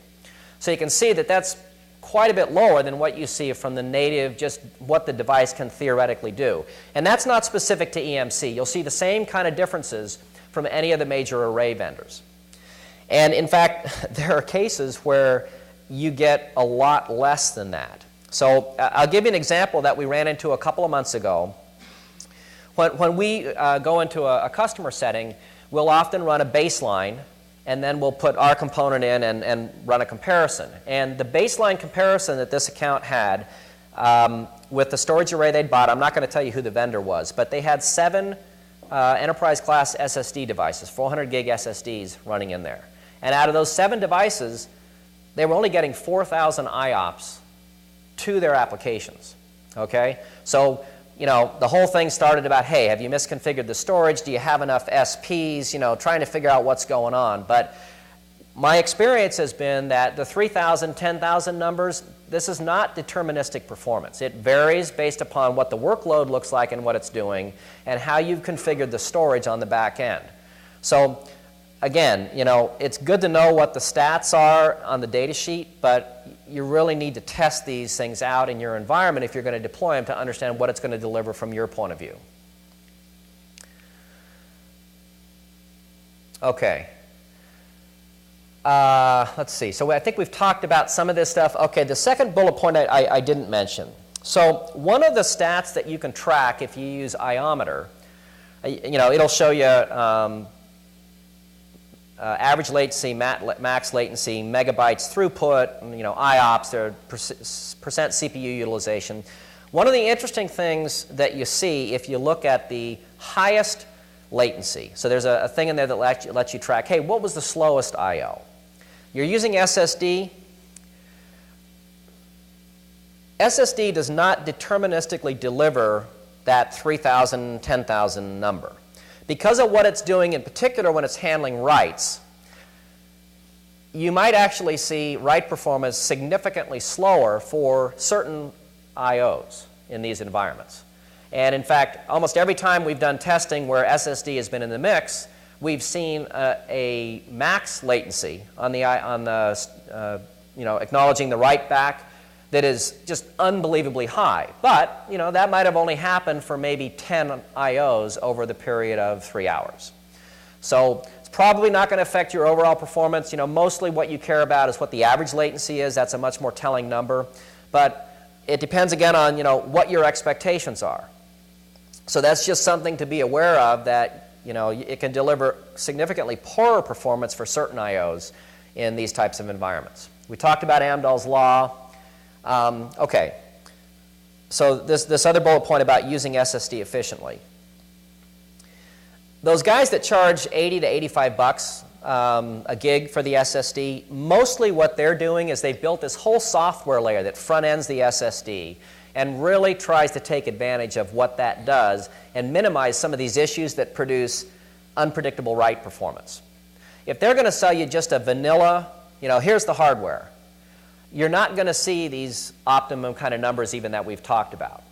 So you can see that that's quite a bit lower than what you see from the native, just what the device can theoretically do. And that's not specific to EMC. You'll see the same kind of differences from any of the major array vendors. And in fact, there are cases where you get a lot less than that. So I'll give you an example that we ran into a couple of months ago. When we go into a customer setting, we'll often run a baseline, and then we'll put our component in and run a comparison. And the baseline comparison that this account had with the storage array they'd bought, I'm not going to tell you who the vendor was, but they had 7 enterprise class SSD devices, 400 gig SSDs running in there. And out of those 7 devices, they were only getting 4,000 IOPS to their applications. Okay? So the whole thing started about, hey, have you misconfigured the storage? Do you have enough SPs? Trying to figure out what's going on. But my experience has been that the 3,000, 10,000 numbers, this is not deterministic performance. It varies based upon what the workload looks like and what it's doing, and how you've configured the storage on the back end. So again, it's good to know what the stats are on the data sheet, but you really need to test these things out in your environment if you're going to deploy them to understand what it's going to deliver from your point of view. Okay. Let's see. So I think we've talked about some of this stuff. Okay, the second bullet point I didn't mention. So one of the stats that you can track if you use Iometer, it'll show you average latency, max latency, megabytes throughput, IOPS, their percent CPU utilization. One of the interesting things that you see if you look at the highest latency, so there's a thing in there that lets you track, hey, what was the slowest I/O? You're using SSD. SSD does not deterministically deliver that 3,000, 10,000 number. Because of what it's doing, in particular when it's handling writes, you might actually see write performance significantly slower for certain I/Os in these environments. And in fact, almost every time we've done testing where SSD has been in the mix, we've seen a max latency on the acknowledging the write back that is just unbelievably high. But that might have only happened for maybe 10 IOs over the period of 3 hours. So it's probably not going to affect your overall performance. Mostly what you care about is what the average latency is. That's a much more telling number. But it depends again on what your expectations are. So that's just something to be aware of, that it can deliver significantly poorer performance for certain IOs in these types of environments. We talked about Amdahl's law. Okay, so this other bullet point about using SSD efficiently. Those guys that charge 80 to 85 bucks a gig for the SSD, mostly what they're doing is they've built this whole software layer that front ends the SSD and really tries to take advantage of what that does and minimize some of these issues that produce unpredictable write performance. If they're going to sell you just a vanilla, here's the hardware, you're not going to see these optimum kind of numbers even that we've talked about.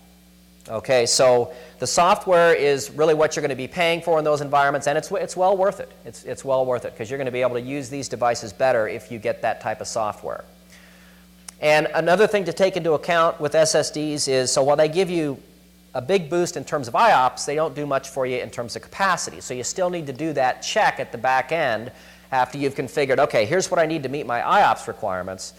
Okay, so the software is really what you're going to be paying for in those environments, and it's well worth it. It's well worth it because you're going to be able to use these devices better if you get that type of software. And another thing to take into account with SSDs is, so while they give you a big boost in terms of IOPS, they don't do much for you in terms of capacity. So you still need to do that check at the back end after you've configured, okay, here's what I need to meet my IOPS requirements.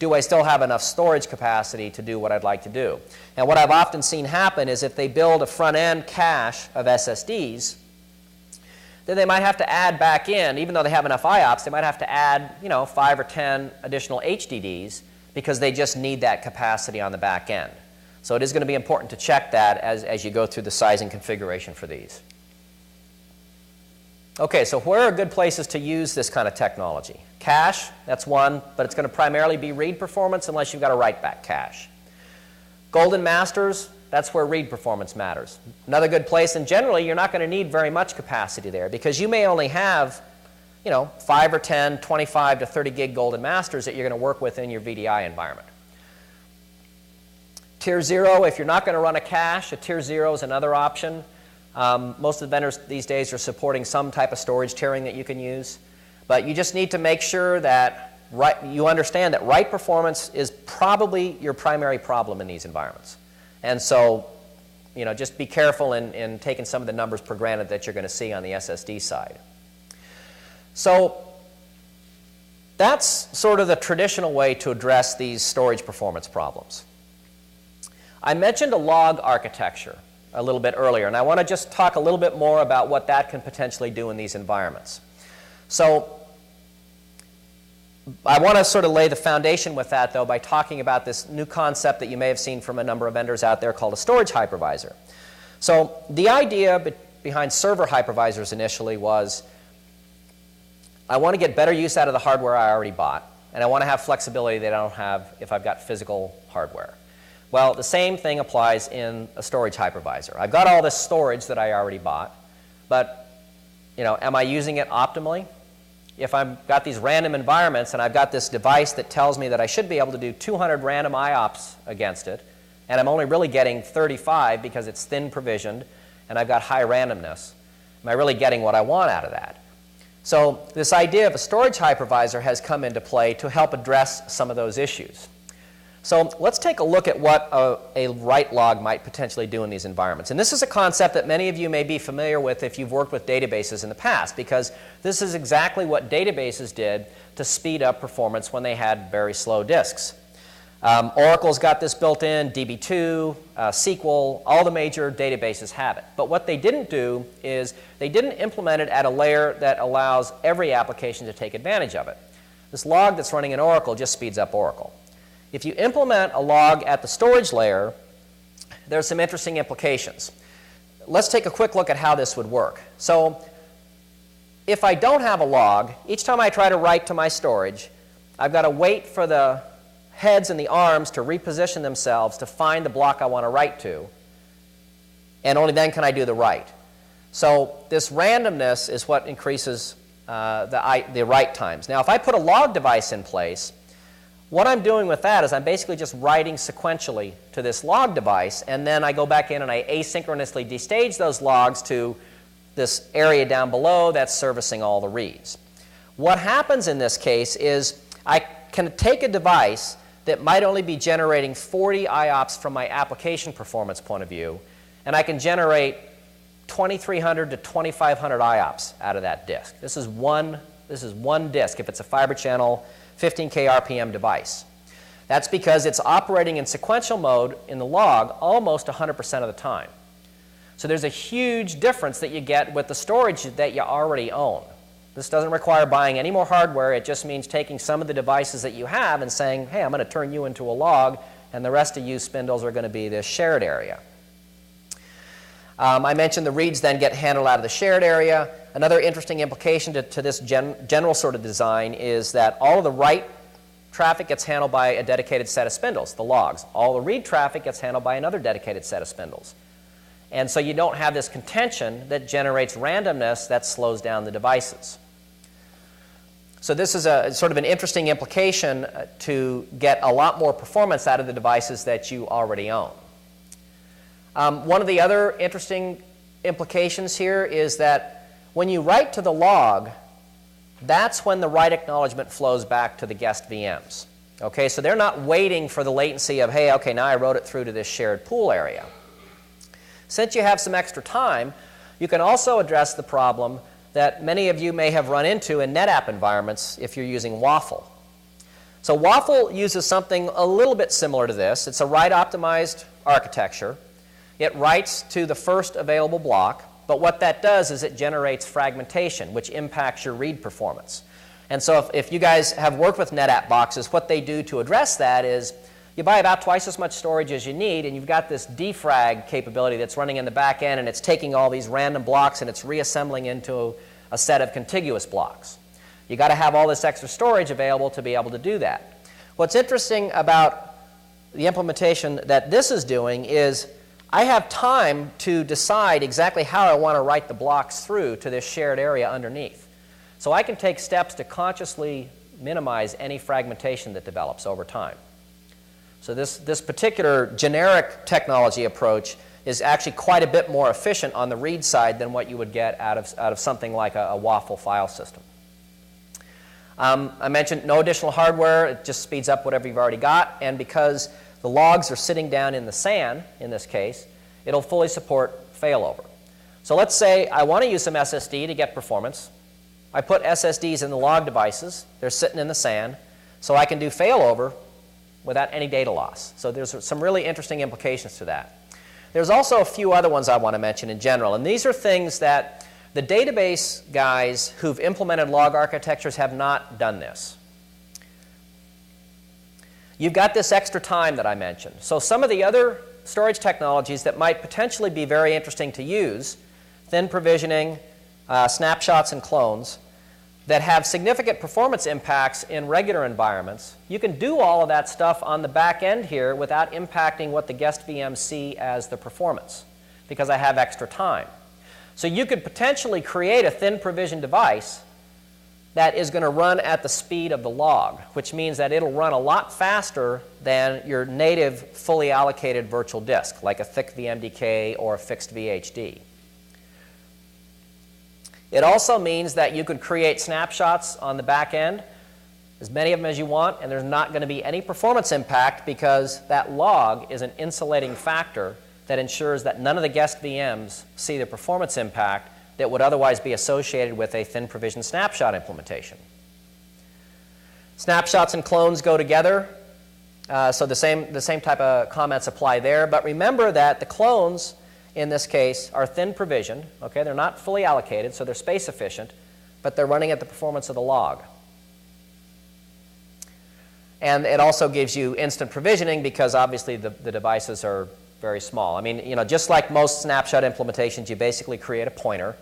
Do I still have enough storage capacity to do what I'd like to do? And what I've often seen happen is if they build a front-end cache of SSDs, then they might have to add back in, even though they have enough IOPS, they might have to add 5 or 10 additional HDDs because they just need that capacity on the back end. So it is going to be important to check that as you go through the sizing configuration for these. Okay, so where are good places to use this kind of technology? Cache, that's one, but it's going to primarily be read performance unless you've got a write-back cache. Golden masters, that's where read performance matters. Another good place, and generally you're not going to need very much capacity there because you may only have 5 or 10, 25 to 30 gig golden masters that you're going to work with in your VDI environment. Tier 0, if you're not going to run a cache, a Tier 0 is another option. Most of the vendors these days are supporting some type of storage tiering that you can use. But you just need to make sure that you understand that write performance is probably your primary problem in these environments. And so, just be careful in taking some of the numbers for granted that you're going to see on the SSD side. So that's sort of the traditional way to address these storage performance problems. I mentioned a log architecture a little bit earlier, and I want to just talk a little bit more about what that can potentially do in these environments. So I want to sort of lay the foundation with that, though, by talking about this new concept that you may have seen from a number of vendors out there called a storage hypervisor. So the idea behind server hypervisors initially was, I want to get better use out of the hardware I already bought, and I want to have flexibility that I don't have if I've got physical hardware. Well, the same thing applies in a storage hypervisor. I've got all this storage that I already bought, but am I using it optimally? If I've got these random environments and I've got this device that tells me that I should be able to do 200 random IOPS against it, and I'm only really getting 35 because it's thin provisioned and I've got high randomness, am I really getting what I want out of that? So this idea of a storage hypervisor has come into play to help address some of those issues. So let's take a look at what a write log might potentially do in these environments. And this is a concept that many of you may be familiar with if you've worked with databases in the past, because this is exactly what databases did to speed up performance when they had very slow disks. Oracle's got this built in, DB2, SQL, all the major databases have it. But what they didn't do is they didn't implement it at a layer that allows every application to take advantage of it. This log that's running in Oracle just speeds up Oracle. If you implement a log at the storage layer, there's some interesting implications. Let's take a quick look at how this would work. So if I don't have a log, each time I try to write to my storage, I've got to wait for the heads and the arms to reposition themselves to find the block I want to write to, and only then can I do the write. So this randomness is what increases the write times. Now, if I put a log device in place, what I'm doing with that is I'm basically just writing sequentially to this log device, and then I go back in and I asynchronously destage those logs to this area down below that's servicing all the reads. What happens in this case is I can take a device that might only be generating 40 IOPS from my application performance point of view, and I can generate 2,300 to 2,500 IOPS out of that disk. This is one disk if it's a fiber channel 15K RPM device. That's because it's operating in sequential mode in the log almost 100% of the time. So there's a huge difference that you get with the storage that you already own. This doesn't require buying any more hardware. It just means taking some of the devices that you have and saying, hey, I'm going to turn you into a log, and the rest of you spindles are going to be this shared area. I mentioned the reads then get handled out of the shared area. Another interesting implication to this general sort of design is that all of the write traffic gets handled by a dedicated set of spindles, the logs. All the read traffic gets handled by another dedicated set of spindles. And so you don't have this contention that generates randomness that slows down the devices. So this is a sort of an interesting implication to get a lot more performance out of the devices that you already own. One of the other interesting implications here is that when you write to the log, that's when the write acknowledgement flows back to the guest VMs. Okay, so they're not waiting for the latency of, hey, okay, now I wrote it through to this shared pool area. Since you have some extra time, you can also address the problem that many of you may have run into in NetApp environments if you're using Waffle. So Waffle uses something a little bit similar to this. It's a write-optimized architecture. It writes to the first available block, but what that does is it generates fragmentation, which impacts your read performance. And so if you guys have worked with NetApp boxes, what they do to address that is you buy about twice as much storage as you need, and you've got this defrag capability that's running in the back end, and it's taking all these random blocks and it's reassembling into a set of contiguous blocks. You've got to have all this extra storage available to be able to do that. What's interesting about the implementation that this is doing is I have time to decide exactly how I want to write the blocks through to this shared area underneath. So I can take steps to consciously minimize any fragmentation that develops over time. So this particular generic technology approach is actually quite a bit more efficient on the read side than what you would get out of something like a Waffle file system. I mentioned no additional hardware. It just speeds up whatever you've already got. And because the logs are sitting down in the SAN, in this case, it'll fully support failover. So let's say I want to use some SSD to get performance. I put SSDs in the log devices. They're sitting in the SAN. So I can do failover without any data loss. So there's some really interesting implications to that. There's also a few other ones I want to mention in general. And these are things that the database guys who've implemented log architectures have not done this. You've got this extra time that I mentioned. So some of the other storage technologies that might potentially be very interesting to use, thin provisioning, snapshots and clones, that have significant performance impacts in regular environments, you can do all of that stuff on the back end here without impacting what the guest VMs see as the performance, because I have extra time. So you could potentially create a thin provision device that is going to run at the speed of the log, which means that it'll run a lot faster than your native fully allocated virtual disk, like a thick VMDK or a fixed VHD. It also means that you could create snapshots on the back end, as many of them as you want, and there's not going to be any performance impact because that log is an insulating factor that ensures that none of the guest VMs see the performance impact that would otherwise be associated with a thin provision snapshot implementation. Snapshots and clones go together, so the same type of comments apply there. But remember that the clones, in this case, are thin provisioned. Okay, they're not fully allocated, so they're space efficient, but they're running at the performance of the log. And it also gives you instant provisioning because obviously the devices are very small. I mean, just like most snapshot implementations, you basically create a pointer.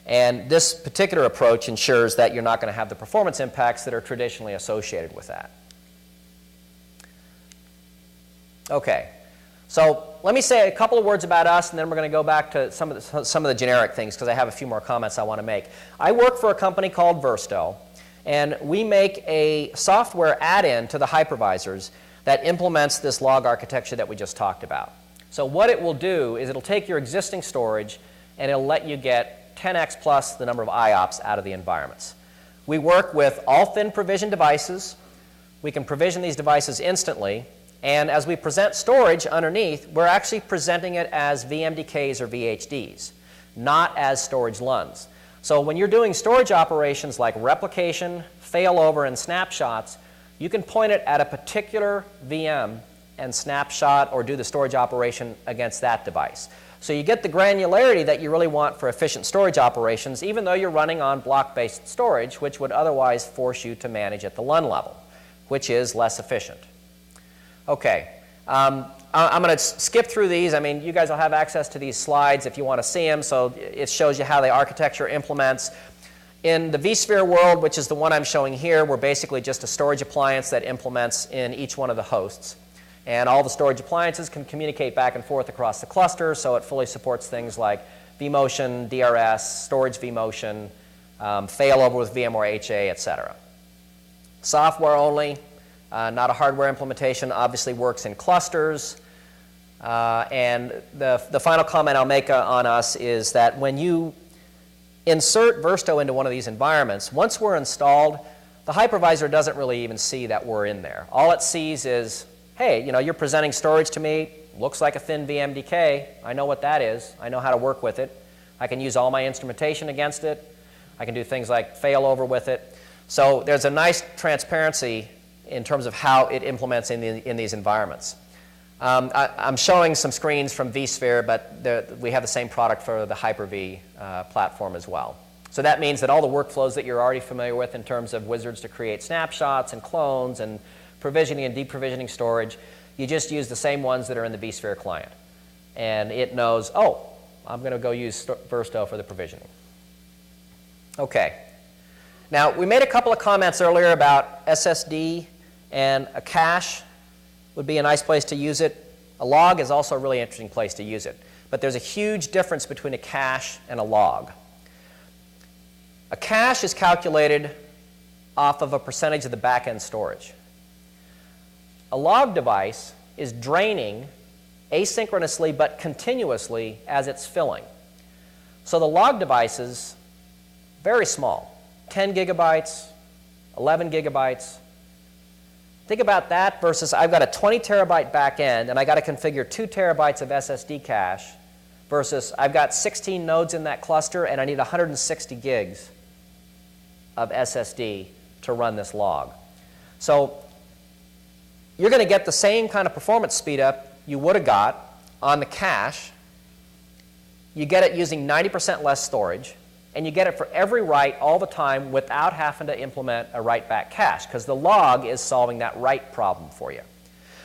And this particular approach ensures that you're not going to have the performance impacts that are traditionally associated with that. Okay, so let me say a couple of words about us, and then we're going to go back to some of the generic things because I have a few more comments I want to make. I work for a company called Burstow, and we make a software add-in to the hypervisors that implements this log architecture that we just talked about. So what it will do is it'll take your existing storage and it'll let you get 10x plus the number of IOPS out of the environments. We work with all thin provision devices. We can provision these devices instantly. And as we present storage underneath, we're actually presenting it as VMDKs or VHDs, not as storage LUNs. So when you're doing storage operations like replication, failover, and snapshots, you can point it at a particular VM and snapshot or do the storage operation against that device. So you get the granularity that you really want for efficient storage operations, even though you're running on block-based storage, which would otherwise force you to manage at the LUN level, which is less efficient. Okay, I'm going to skip through these. I mean, you guys will have access to these slides if you want to see them, so it shows you how the architecture implements. In the vSphere world, which is the one I'm showing here, we're basically just a storage appliance that implements in each one of the hosts. And all the storage appliances can communicate back and forth across the cluster, so it fully supports things like vMotion, DRS, storage vMotion, failover with VMware HA, etc. Software only, not a hardware implementation, obviously works in clusters. And the final comment I'll make on us is that when you insert Burstow into one of these environments, once we're installed, the hypervisor doesn't really even see that we're in there. All it sees is, hey, you know, you're presenting storage to me, looks like a thin VMDK, I know what that is, I know how to work with it, I can use all my instrumentation against it, I can do things like failover with it. So there's a nice transparency in terms of how it implements in these environments. I'm showing some screens from vSphere, but we have the same product for the Hyper-V platform as well. So that means that all the workflows that you're already familiar with in terms of wizards to create snapshots and clones and provisioning and deprovisioning storage, you just use the same ones that are in the vSphere client. And it knows, oh, I'm going to go use Burstow for the provisioning. Okay. Now, we made a couple of comments earlier about SSD and a cache would be a nice place to use it. A log is also a really interesting place to use it. But there's a huge difference between a cache and a log. A cache is calculated off of a percentage of the back-end storage. A log device is draining asynchronously but continuously as it's filling. So the log device is very small, 10 gigabytes, 11 gigabytes. Think about that versus I've got a 20 terabyte back end and I got to configure 2 terabytes of SSD cache versus I've got 16 nodes in that cluster and I need 160 gigs of SSD to run this log. So you're going to get the same kind of performance speed up you would have got on the cache. You get it using 90% less storage. And you get it for every write all the time without having to implement a write-back cache, because the log is solving that write problem for you.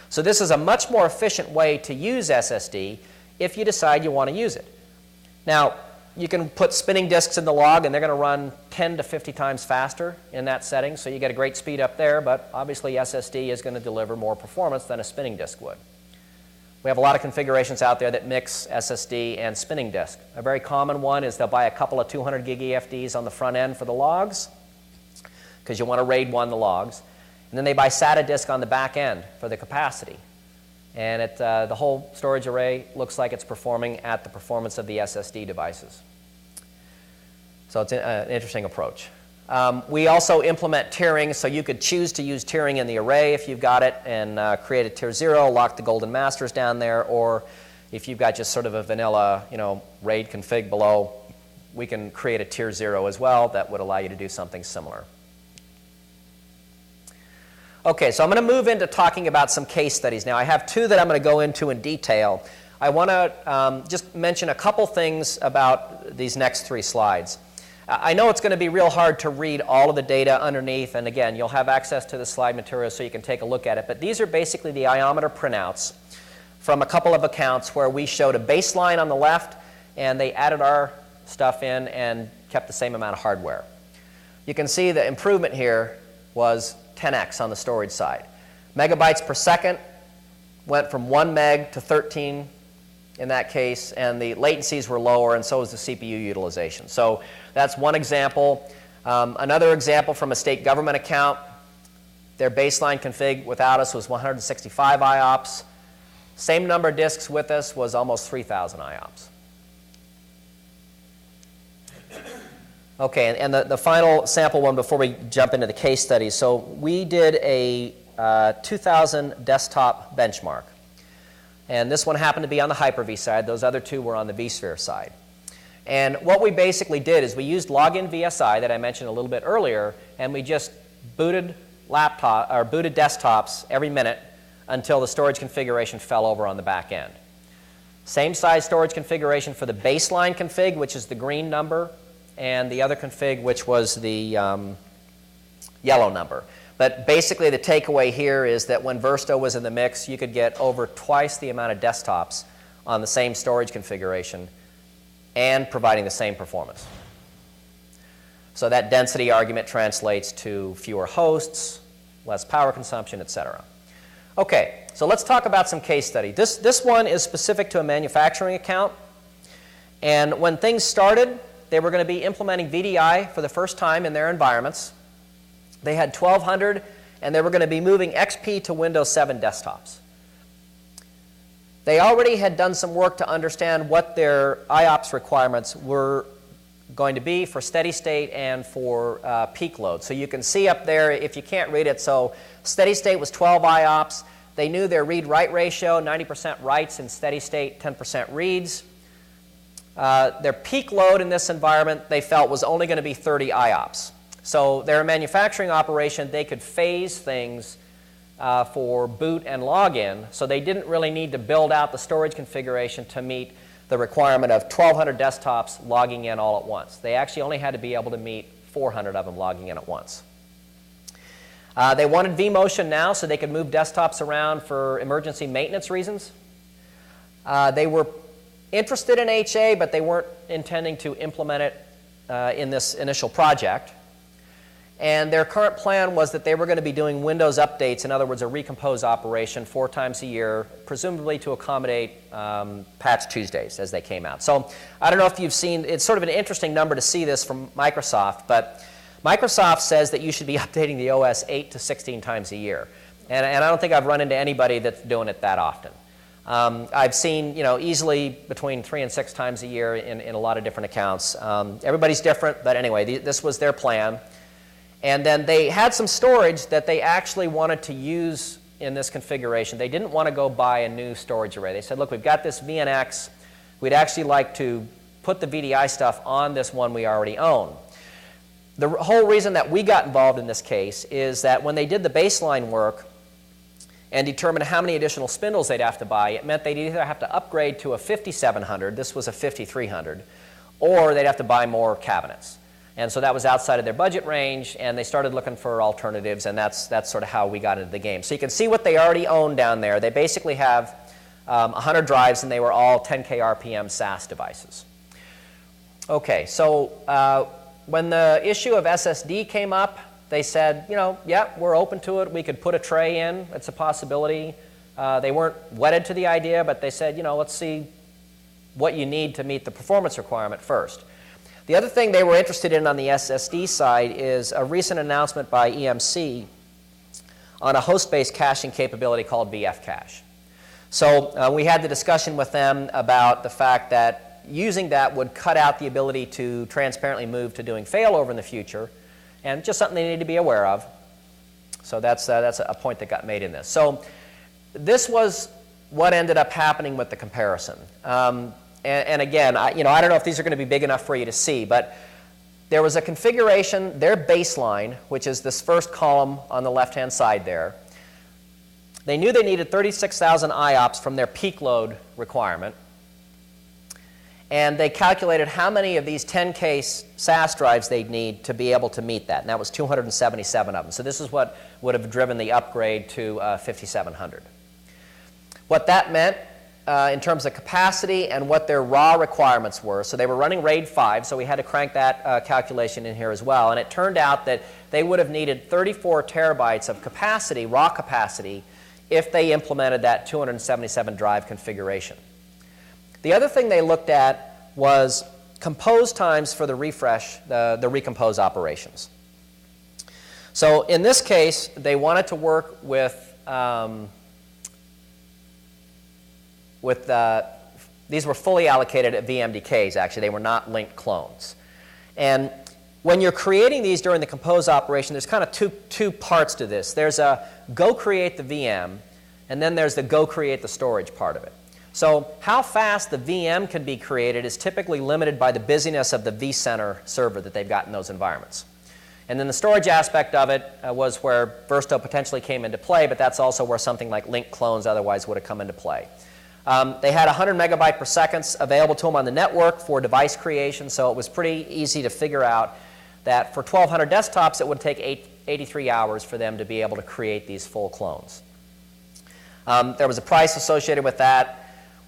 So this is a much more efficient way to use SSD if you decide you want to use it. Now, you can put spinning disks in the log, and they're going to run 10 to 50 times faster in that setting, so you get a great speed up there, but obviously SSD is going to deliver more performance than a spinning disk would. We have a lot of configurations out there that mix SSD and spinning disk. A very common one is they'll buy a couple of 200 gig EFDs on the front end for the logs, because you want to RAID 1 the logs. And then they buy SATA disk on the back end for the capacity. And the whole storage array looks like it's performing at the performance of the SSD devices. So it's an interesting approach. We also implement tiering, so you could choose to use tiering in the array if you've got it and create a tier 0, lock the golden masters down there, or if you've got just sort of a vanilla, RAID config below, we can create a tier 0 as well that would allow you to do something similar. Okay, so I'm going to move into talking about some case studies now. I have 2 that I'm going to go into in detail. I want to just mention a couple things about these next 3 slides. I know it's going to be real hard to read all of the data underneath, and again, you'll have access to the slide material so you can take a look at it, but these are basically the iometer printouts from a couple of accounts where we showed a baseline on the left, and they added our stuff in and kept the same amount of hardware. You can see the improvement here was 10x on the storage side. Megabytes per second went from 1 meg to 13 in that case, and the latencies were lower, and so was the CPU utilization. So that's one example. Another example from a state government account, their baseline config without us was 165 IOPS. Same number of disks with us was almost 3,000 IOPS. Okay, and the final sample one before we jump into the case studies. So we did a 2000 desktop benchmark. And this one happened to be on the Hyper-V side. Those other two were on the vSphere side. And what we basically did is we used login VSI that I mentioned a little bit earlier, and we just booted desktops every minute until the storage configuration fell over on the back end. Same size storage configuration for the baseline config, which is the green number, and the other config, which was the yellow number. But basically the takeaway here is that when Burstow was in the mix, you could get over twice the amount of desktops on the same storage configuration and providing the same performance. So that density argument translates to fewer hosts, less power consumption, etc. Okay, so let's talk about some case study. This one is specific to a manufacturing account. And when things started, they were going to be implementing VDI for the first time in their environments. They had 1,200, and they were going to be moving XP to Windows 7 desktops. They already had done some work to understand what their IOPS requirements were going to be for steady state and for peak load. So you can see up there, if you can't read it, so steady state was 12 IOPS. They knew their read-write ratio, 90% writes in steady state, 10% reads. Their peak load in this environment, they felt, was only going to be 30 IOPS. So their manufacturing operation, they could phase things for boot and login, so they didn't really need to build out the storage configuration to meet the requirement of 1,200 desktops logging in all at once. They actually only had to be able to meet 400 of them logging in at once. They wanted vMotion now so they could move desktops around for emergency maintenance reasons. They were interested in HA, but they weren't intending to implement it in this initial project. And their current plan was that they were going to be doing Windows updates, in other words, a recompose operation 4 times a year, presumably to accommodate Patch Tuesdays as they came out. So I don't know if you've seen, it's sort of an interesting number to see this from Microsoft, but Microsoft says that you should be updating the OS 8 to 16 times a year. And I don't think I've run into anybody that's doing it that often. I've seen, easily between 3 and 6 times a year in a lot of different accounts. Everybody's different, but anyway, this was their plan. And then they had some storage that they actually wanted to use in this configuration. They didn't want to go buy a new storage array. They said, look, we've got this VNX. We'd actually like to put the VDI stuff on this one we already own. The whole reason that we got involved in this case is that when they did the baseline work and determined how many additional spindles they'd have to buy, it meant they'd either have to upgrade to a 5700, this was a 5300, or they'd have to buy more cabinets. And so that was outside of their budget range, and they started looking for alternatives, and that's sort of how we got into the game. So you can see what they already own down there. They basically have 100 drives, and they were all 10K RPM SAS devices. Okay, so when the issue of SSD came up, they said, yeah, we're open to it. We could put a tray in. It's a possibility. They weren't wedded to the idea, but they said, let's see what you need to meet the performance requirement first. The other thing they were interested in on the SSD side is a recent announcement by EMC on a host-based caching capability called VF Cache. So we had the discussion with them about the fact that using that would cut out the ability to transparently move to doing failover in the future, and just something they need to be aware of. So that's a point that got made in this. So this was what ended up happening with the comparison. And again, I don't know if these are going to be big enough for you to see, but there was a configuration, their baseline, which is this first column on the left-hand side there. They knew they needed 36,000 IOPS from their peak load requirement. And they calculated how many of these 10K SAS drives they'd need to be able to meet that. And that was 277 of them. So this is what would have driven the upgrade to 5700. What that meant in terms of capacity and what their raw requirements were. So they were running RAID 5, so we had to crank that calculation in here as well. And it turned out that they would have needed 34 terabytes of capacity, raw capacity, if they implemented that 277 drive configuration. The other thing they looked at was compose times for the refresh, the recompose operations. So in this case, they wanted to work with these were fully allocated at VMDKs, actually. They were not linked clones. And when you're creating these during the compose operation, there's kind of two parts to this. There's a go create the VM, and then there's the go create the storage part of it. So how fast the VM can be created is typically limited by the busyness of the vCenter server that they've got in those environments. And then the storage aspect of it was where Burstow potentially came into play, but that's also where something like link clones otherwise would have come into play. They had 100 megabyte per second available to them on the network for device creation, so it was pretty easy to figure out that for 1,200 desktops, it would take 83 hours for them to be able to create these full clones. There was a price associated with that.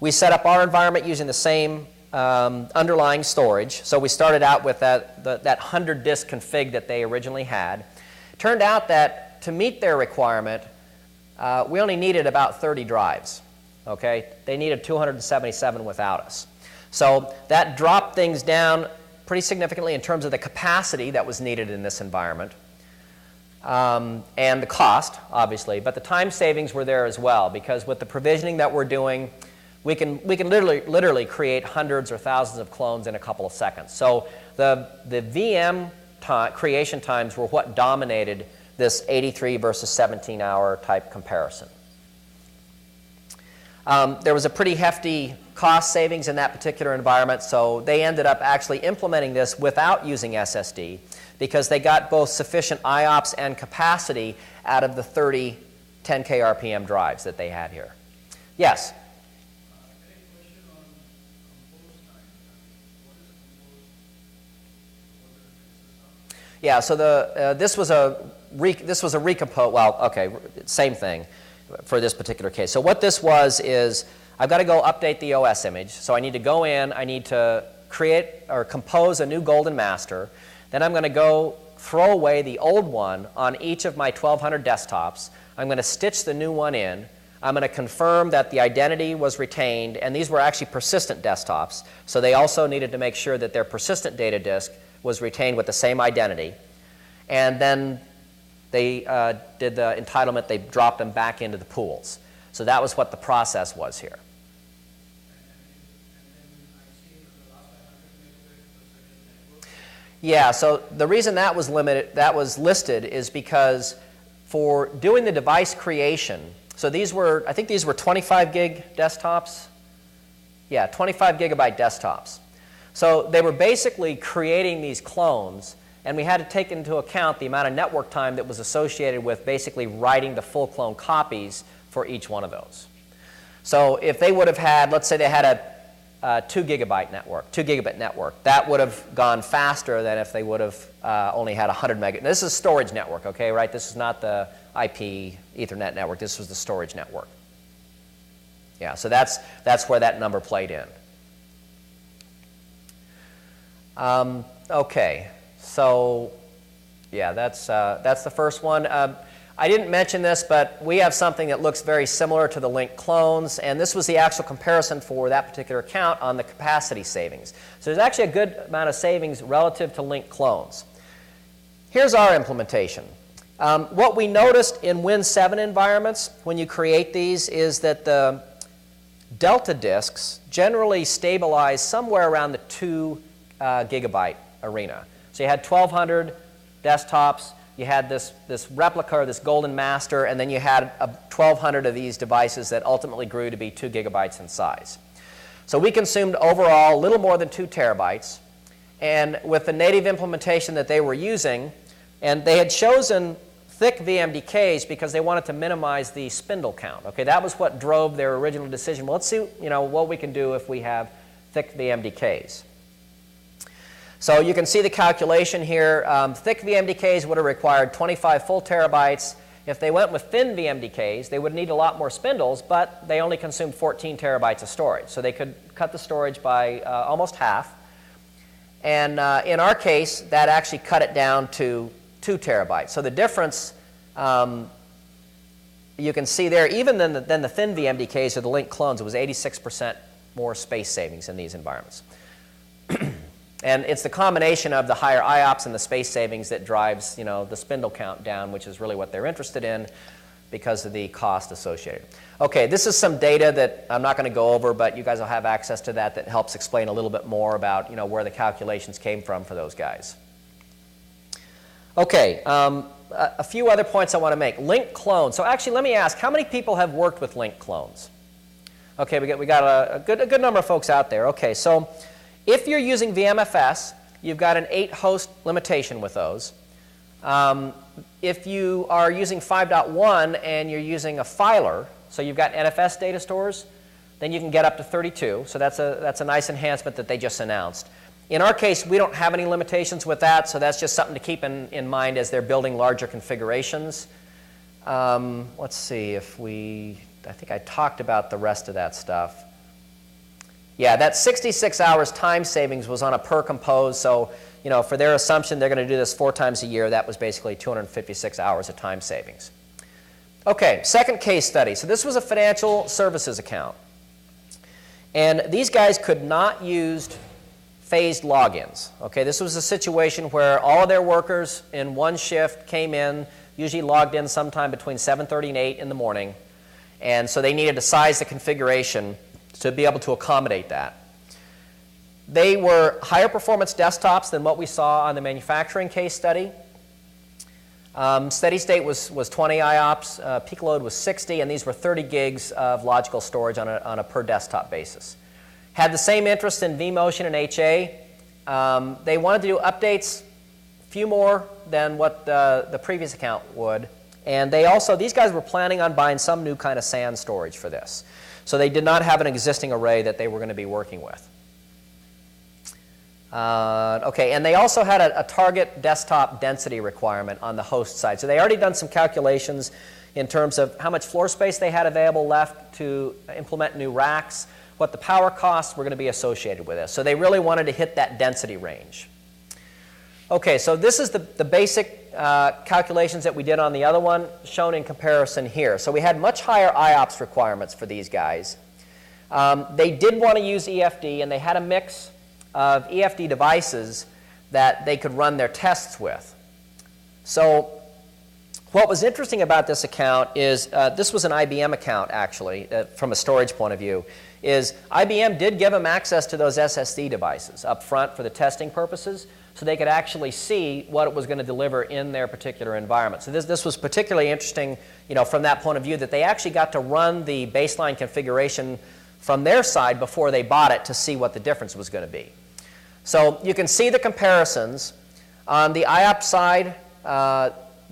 We set up our environment using the same underlying storage. So we started out with that 100 disk config that they originally had. Turned out that to meet their requirement, we only needed about 30 drives. Okay? They needed 277 without us. So that dropped things down pretty significantly in terms of the capacity that was needed in this environment. And the cost, obviously, but the time savings were there as well, because with the provisioning that we're doing, we can literally create hundreds or thousands of clones in a couple of seconds. So the VM creation times were what dominated this 83 versus 17-hour type comparison. There was a pretty hefty cost savings in that particular environment, so they ended up actually implementing this without using SSD because they got both sufficient IOPS and capacity out of the 30 10K RPM drives that they had here. Yes? Yeah, so this was a recompose. Well, okay, same thing for this particular case. So what this was is I've got to go update the OS image. So I need to go in, I need to create or compose a new golden master. Then I'm going to go throw away the old one on each of my 1,200 desktops. I'm going to stitch the new one in. I'm going to confirm that the identity was retained, and these were actually persistent desktops. So they also needed to make sure that their persistent data disk was retained with the same identity. And then they did the entitlement, they dropped them back into the pools. So that was what the process was here. Yeah, so the reason that was listed is because for doing the device creation, so these were, I think these were 25 gig desktops. Yeah, 25 gigabyte desktops. So they were basically creating these clones, and we had to take into account the amount of network time that was associated with basically writing the full clone copies for each one of those. So if they would have had, let's say they had a 2 gigabit network, that would have gone faster than if they would have only had 100 meg. Now, this is storage network, okay, right? This is not the IP Ethernet network. This was the storage network. Yeah, so that's where that number played in. Okay, so yeah, that's the first one. I didn't mention this, but we have something that looks very similar to the link clones, and this was the actual comparison for that particular account on the capacity savings. So there's actually a good amount of savings relative to link clones. Here's our implementation. What we noticed in Win 7 environments when you create these is that the delta disks generally stabilize somewhere around the 2 gigabyte arena. So you had 1,200 desktops, you had this replica or this golden master, and then you had 1,200 of these devices that ultimately grew to be 2 gigabytes in size. So we consumed overall a little more than 2 terabytes, and with the native implementation that they were using, and they had chosen thick VMDKs because they wanted to minimize the spindle count. Okay, that was what drove their original decision. Well, let's see, what we can do if we have thick VMDKs. So you can see the calculation here. Thick VMDKs would have required 25 full terabytes. If they went with thin VMDKs, they would need a lot more spindles, but they only consumed 14 terabytes of storage. So they could cut the storage by almost half. And in our case, that actually cut it down to 2 terabytes. So the difference, you can see there, even than the thin VMDKs or the link clones, it was 86% more space savings in these environments. And it's the combination of the higher IOPS and the space savings that drives, the spindle count down, which is really what they're interested in because of the cost associated. Okay, this is some data that I'm not going to go over, but you guys will have access to that helps explain a little bit more about, where the calculations came from for those guys. Okay, a few other points I want to make. Link clones. So actually, let me ask, how many people have worked with link clones? Okay, we got a good number of folks out there. Okay, so if you're using VMFS, you've got an 8-host limitation with those. If you are using 5.1 and you're using a filer, so you've got NFS data stores, then you can get up to 32. So that's a nice enhancement that they just announced. In our case, we don't have any limitations with that, so that's just something to keep in mind as they're building larger configurations. Let's see if I think I talked about the rest of that stuff. Yeah, that 66 hours time savings was on a per compose, so for their assumption they're going to do this 4 times a year, that was basically 256 hours of time savings. Okay, second case study. So this was a financial services account. And these guys could not use phased logins. Okay, this was a situation where all of their workers in one shift came in, usually logged in sometime between 7:30 and 8 in the morning. And so they needed to size the configuration to be able to accommodate that. They were higher performance desktops than what we saw on the manufacturing case study. Steady state was 20 IOPS, peak load was 60, and these were 30 gigs of logical storage on a per desktop basis. Had the same interest in vMotion and HA. They wanted to do updates, few more than what the previous account would. And these guys were planning on buying some new kind of SAN storage for this. So they did not have an existing array that they were going to be working with. Okay, and they also had a target desktop density requirement on the host side. So they already done some calculations in terms of how much floor space they had available left to implement new racks, what the power costs were going to be associated with this. So they really wanted to hit that density range. Okay, so this is the basic calculations that we did on the other one, shown in comparison here. So we had much higher IOPS requirements for these guys. They did want to use EFD, and they had a mix of EFD devices that they could run their tests with. So what was interesting about this account is, this was an IBM account actually, from a storage point of view, is IBM did give them access to those SSD devices up front for the testing purposes, so they could actually see what it was going to deliver in their particular environment. So this was particularly interesting, from that point of view, that they actually got to run the baseline configuration from their side before they bought it to see what the difference was going to be. So you can see the comparisons. On the IOPS side,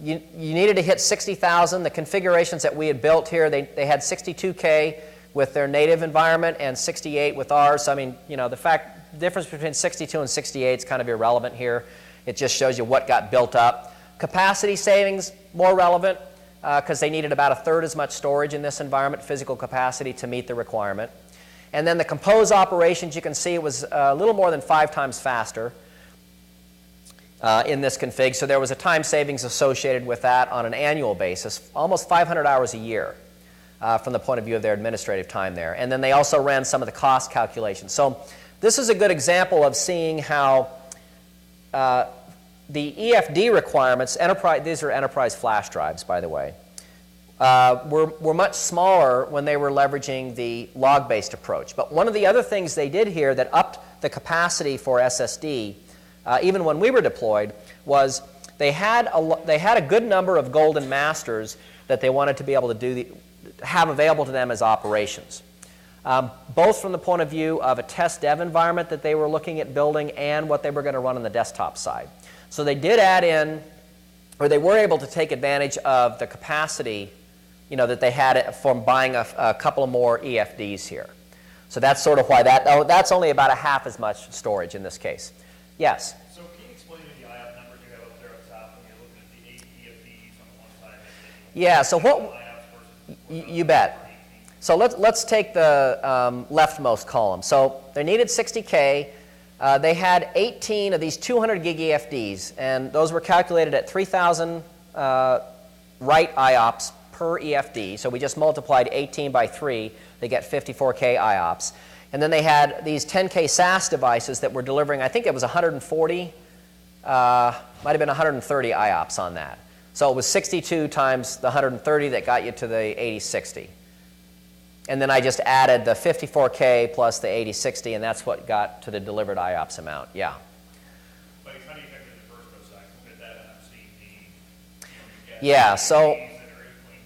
you needed to hit 60,000. The configurations that we had built here, they had 62K with their native environment and 68 with ours. So, I mean, the difference between 62 and 68 is kind of irrelevant here. It just shows you what got built up. Capacity savings, more relevant, because they needed about 1/3 as much storage in this environment, physical capacity, to meet the requirement. And then the compose operations, you can see it was a little more than 5 times faster in this config. So there was a time savings associated with that on an annual basis, almost 500 hours a year from the point of view of their administrative time there. And then they also ran some of the cost calculations. So this is a good example of seeing how the EFD requirements, these are enterprise flash drives, by the way, were much smaller when they were leveraging the log-based approach. But one of the other things they did here that upped the capacity for SSD, even when we were deployed, was they had a good number of golden masters that they wanted to be able to have available to them as operations, both from the point of view of a test dev environment that they were looking at building and what they were going to run on the desktop side. So they did add in, or they were able to take advantage of the capacity that they had from buying a couple of more EFDs here. So that's sort of why that's only about 1/2 as much storage in this case. Yes? So can you explain the IOP numbers you have up there up top when you're looking at the 8 EFDs on the one side? Yeah, so you bet. So let's take the leftmost column. So they needed 60K. They had 18 of these 200 gig EFDs, and those were calculated at 3,000 write IOPS per EFD. So we just multiplied 18 by 3. They get 54K IOPS. And then they had these 10K SAS devices that were delivering, I think it was 140, might have been 130 IOPS on that. So it was 62 times the 130 that got you to the 8060. And then I just added the 54K plus the 8060, and that's what got to the delivered IOPS amount. Yeah. But how do you factor in the Burstow side? Look at that, and I'm seeing Yeah, so,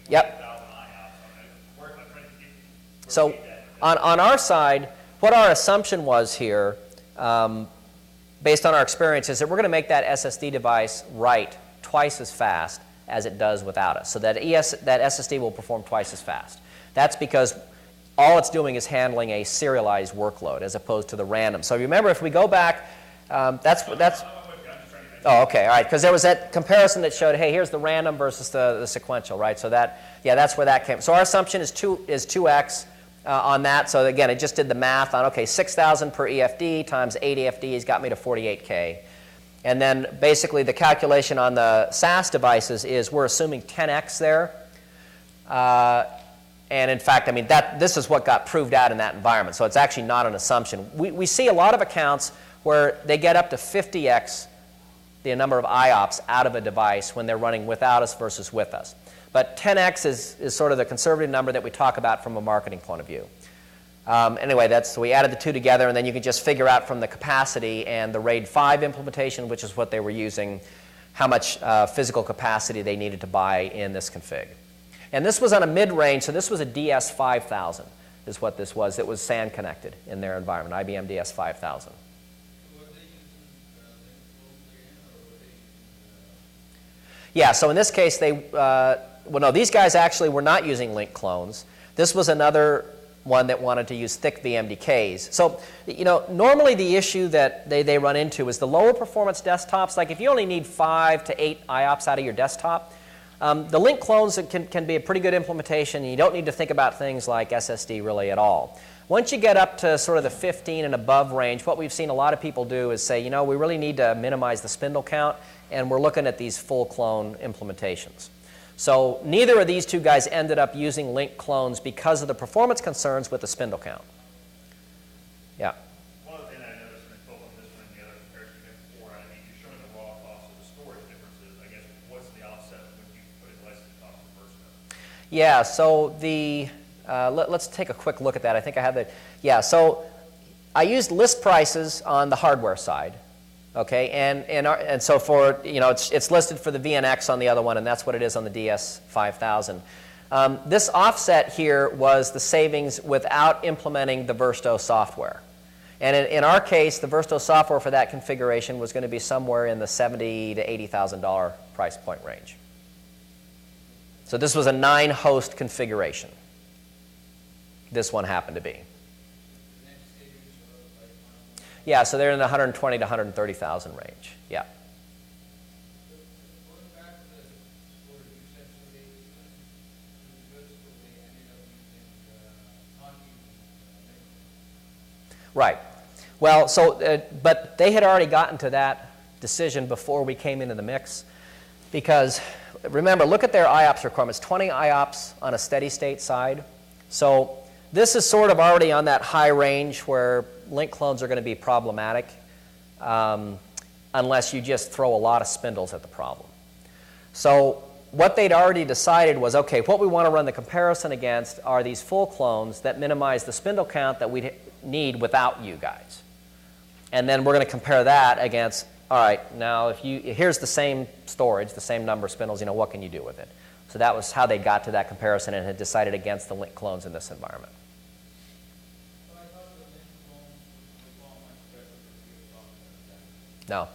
yep. So on our side, what our assumption was here, based on our experience, is that we're going to make that SSD device write twice as fast as it does without us. So that that SSD will perform twice as fast. That's because all it's doing is handling a serialized workload as opposed to the random. So remember, if we go back, that's oh, okay, all right, because there was that comparison that showed, hey, here's the random versus the sequential, right? So that, yeah, that's where that came. So our assumption is 2x on that. So again, it just did the math on, okay, 6,000 per EFD times 8 EFDs got me to 48K. And then basically the calculation on the SAS devices is we're assuming 10x there. And in fact, I mean, this is what got proved out in that environment. So it's actually not an assumption. We see a lot of accounts where they get up to 50x the number of IOPS out of a device when they're running without us versus with us. But 10x is sort of the conservative number that we talk about from a marketing point of view. Anyway, so we added the two together, and then you can just figure out from the capacity and the RAID 5 implementation, which is what they were using, how much physical capacity they needed to buy in this config. And this was on a mid-range, so this was a DS5000 is what this was. It was SAN connected in their environment, IBM DS5000. Yeah, so in this case, well, no, these guys actually were not using link clones. This was another one that wanted to use thick VMDKs. So, you know, normally the issue that they run into is the lower performance desktops. Like if you only need 5 to 8 IOPS out of your desktop, the link clones can be a pretty good implementation, and you don't need to think about things like SSD really at all. Once you get up to sort of the 15 and above range, what we've seen a lot of people do is say, you know, we really need to minimize the spindle count, and we're looking at these full clone implementations. So neither of these two guys ended up using link clones because of the performance concerns with the spindle count. Yeah. One other thing I noticed in both on this one and the other comparison before, I mean, you're showing the raw cost of the storage differences. I guess what's the offset when you put in less than cost of Burstow? Yeah, so let's take a quick look at that. I think I have the, yeah, so I used list prices on the hardware side. Okay, and so for, you know, it's listed for the VNX on the other one, and that's what it is on the DS5000. This offset here was the savings without implementing the Burstow software. And in our case, the Burstow software for that configuration was going to be somewhere in the $70,000 to $80,000 price point range. So this was a 9-host configuration. This one happened to be. Yeah, so they're in the 120 to 130,000 range. Yeah. Right. Well, so but they had already gotten to that decision before we came into the mix, because remember, look at their IOPS requirements. 20 IOPS on a steady state side. So this is sort of already on that high range where link clones are going to be problematic unless you just throw a lot of spindles at the problem. So what they'd already decided was, okay, what we want to run the comparison against are these full clones that minimize the spindle count that we need without you guys. And then we're going to compare that against, all right, now here's the same storage, the same number of spindles, you know, what can you do with it? So that was how they got to that comparison and had decided against the link clones in this environment. No.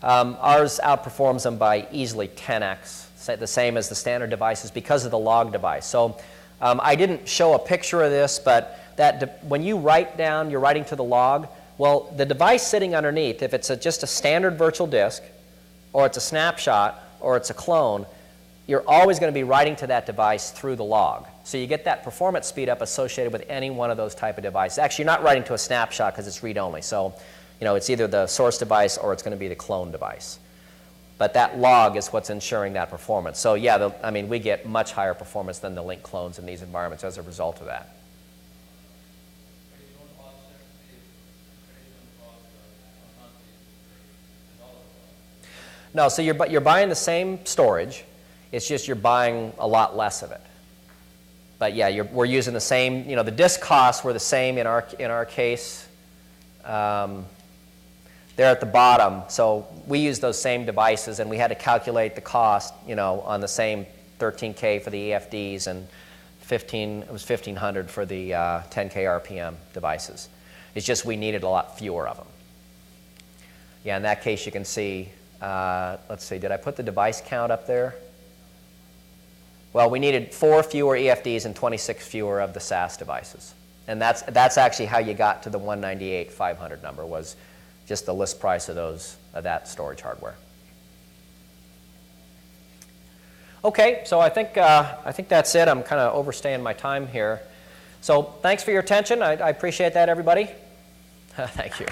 Ours outperforms them by easily 10x, the same as the standard devices because of the log device. So I didn't show a picture of this, but when you write down, you're writing to the log, well, the device sitting underneath, if it's just a standard virtual disk, or it's a snapshot, or it's a clone, you're always going to be writing to that device through the log. So you get that performance speed up associated with any one of those type of devices. Actually, you're not writing to a snapshot because it's read-only. So, you know, it's either the source device or it's going to be the clone device. But that log is what's ensuring that performance. So yeah, I mean, we get much higher performance than the link clones in these environments as a result of that. No, so you're buying the same storage. It's just you're buying a lot less of it. But yeah, we're using the same, you know, the disk costs were the same in our case. They're at the bottom. So we use those same devices, and we had to calculate the cost, on the same 13K for the EFDs and it was 1,500 for the 10K RPM devices. It's just we needed a lot fewer of them. Yeah, in that case you can see, let's see, did I put the device count up there? Well, we needed 4 fewer EFDs and 26 fewer of the SAS devices. And that's actually how you got to the 198,500 number, was just the list price of that storage hardware. Okay, so I think that's it. I'm kind of overstaying my time here. So thanks for your attention. I appreciate that, everybody. Thank you.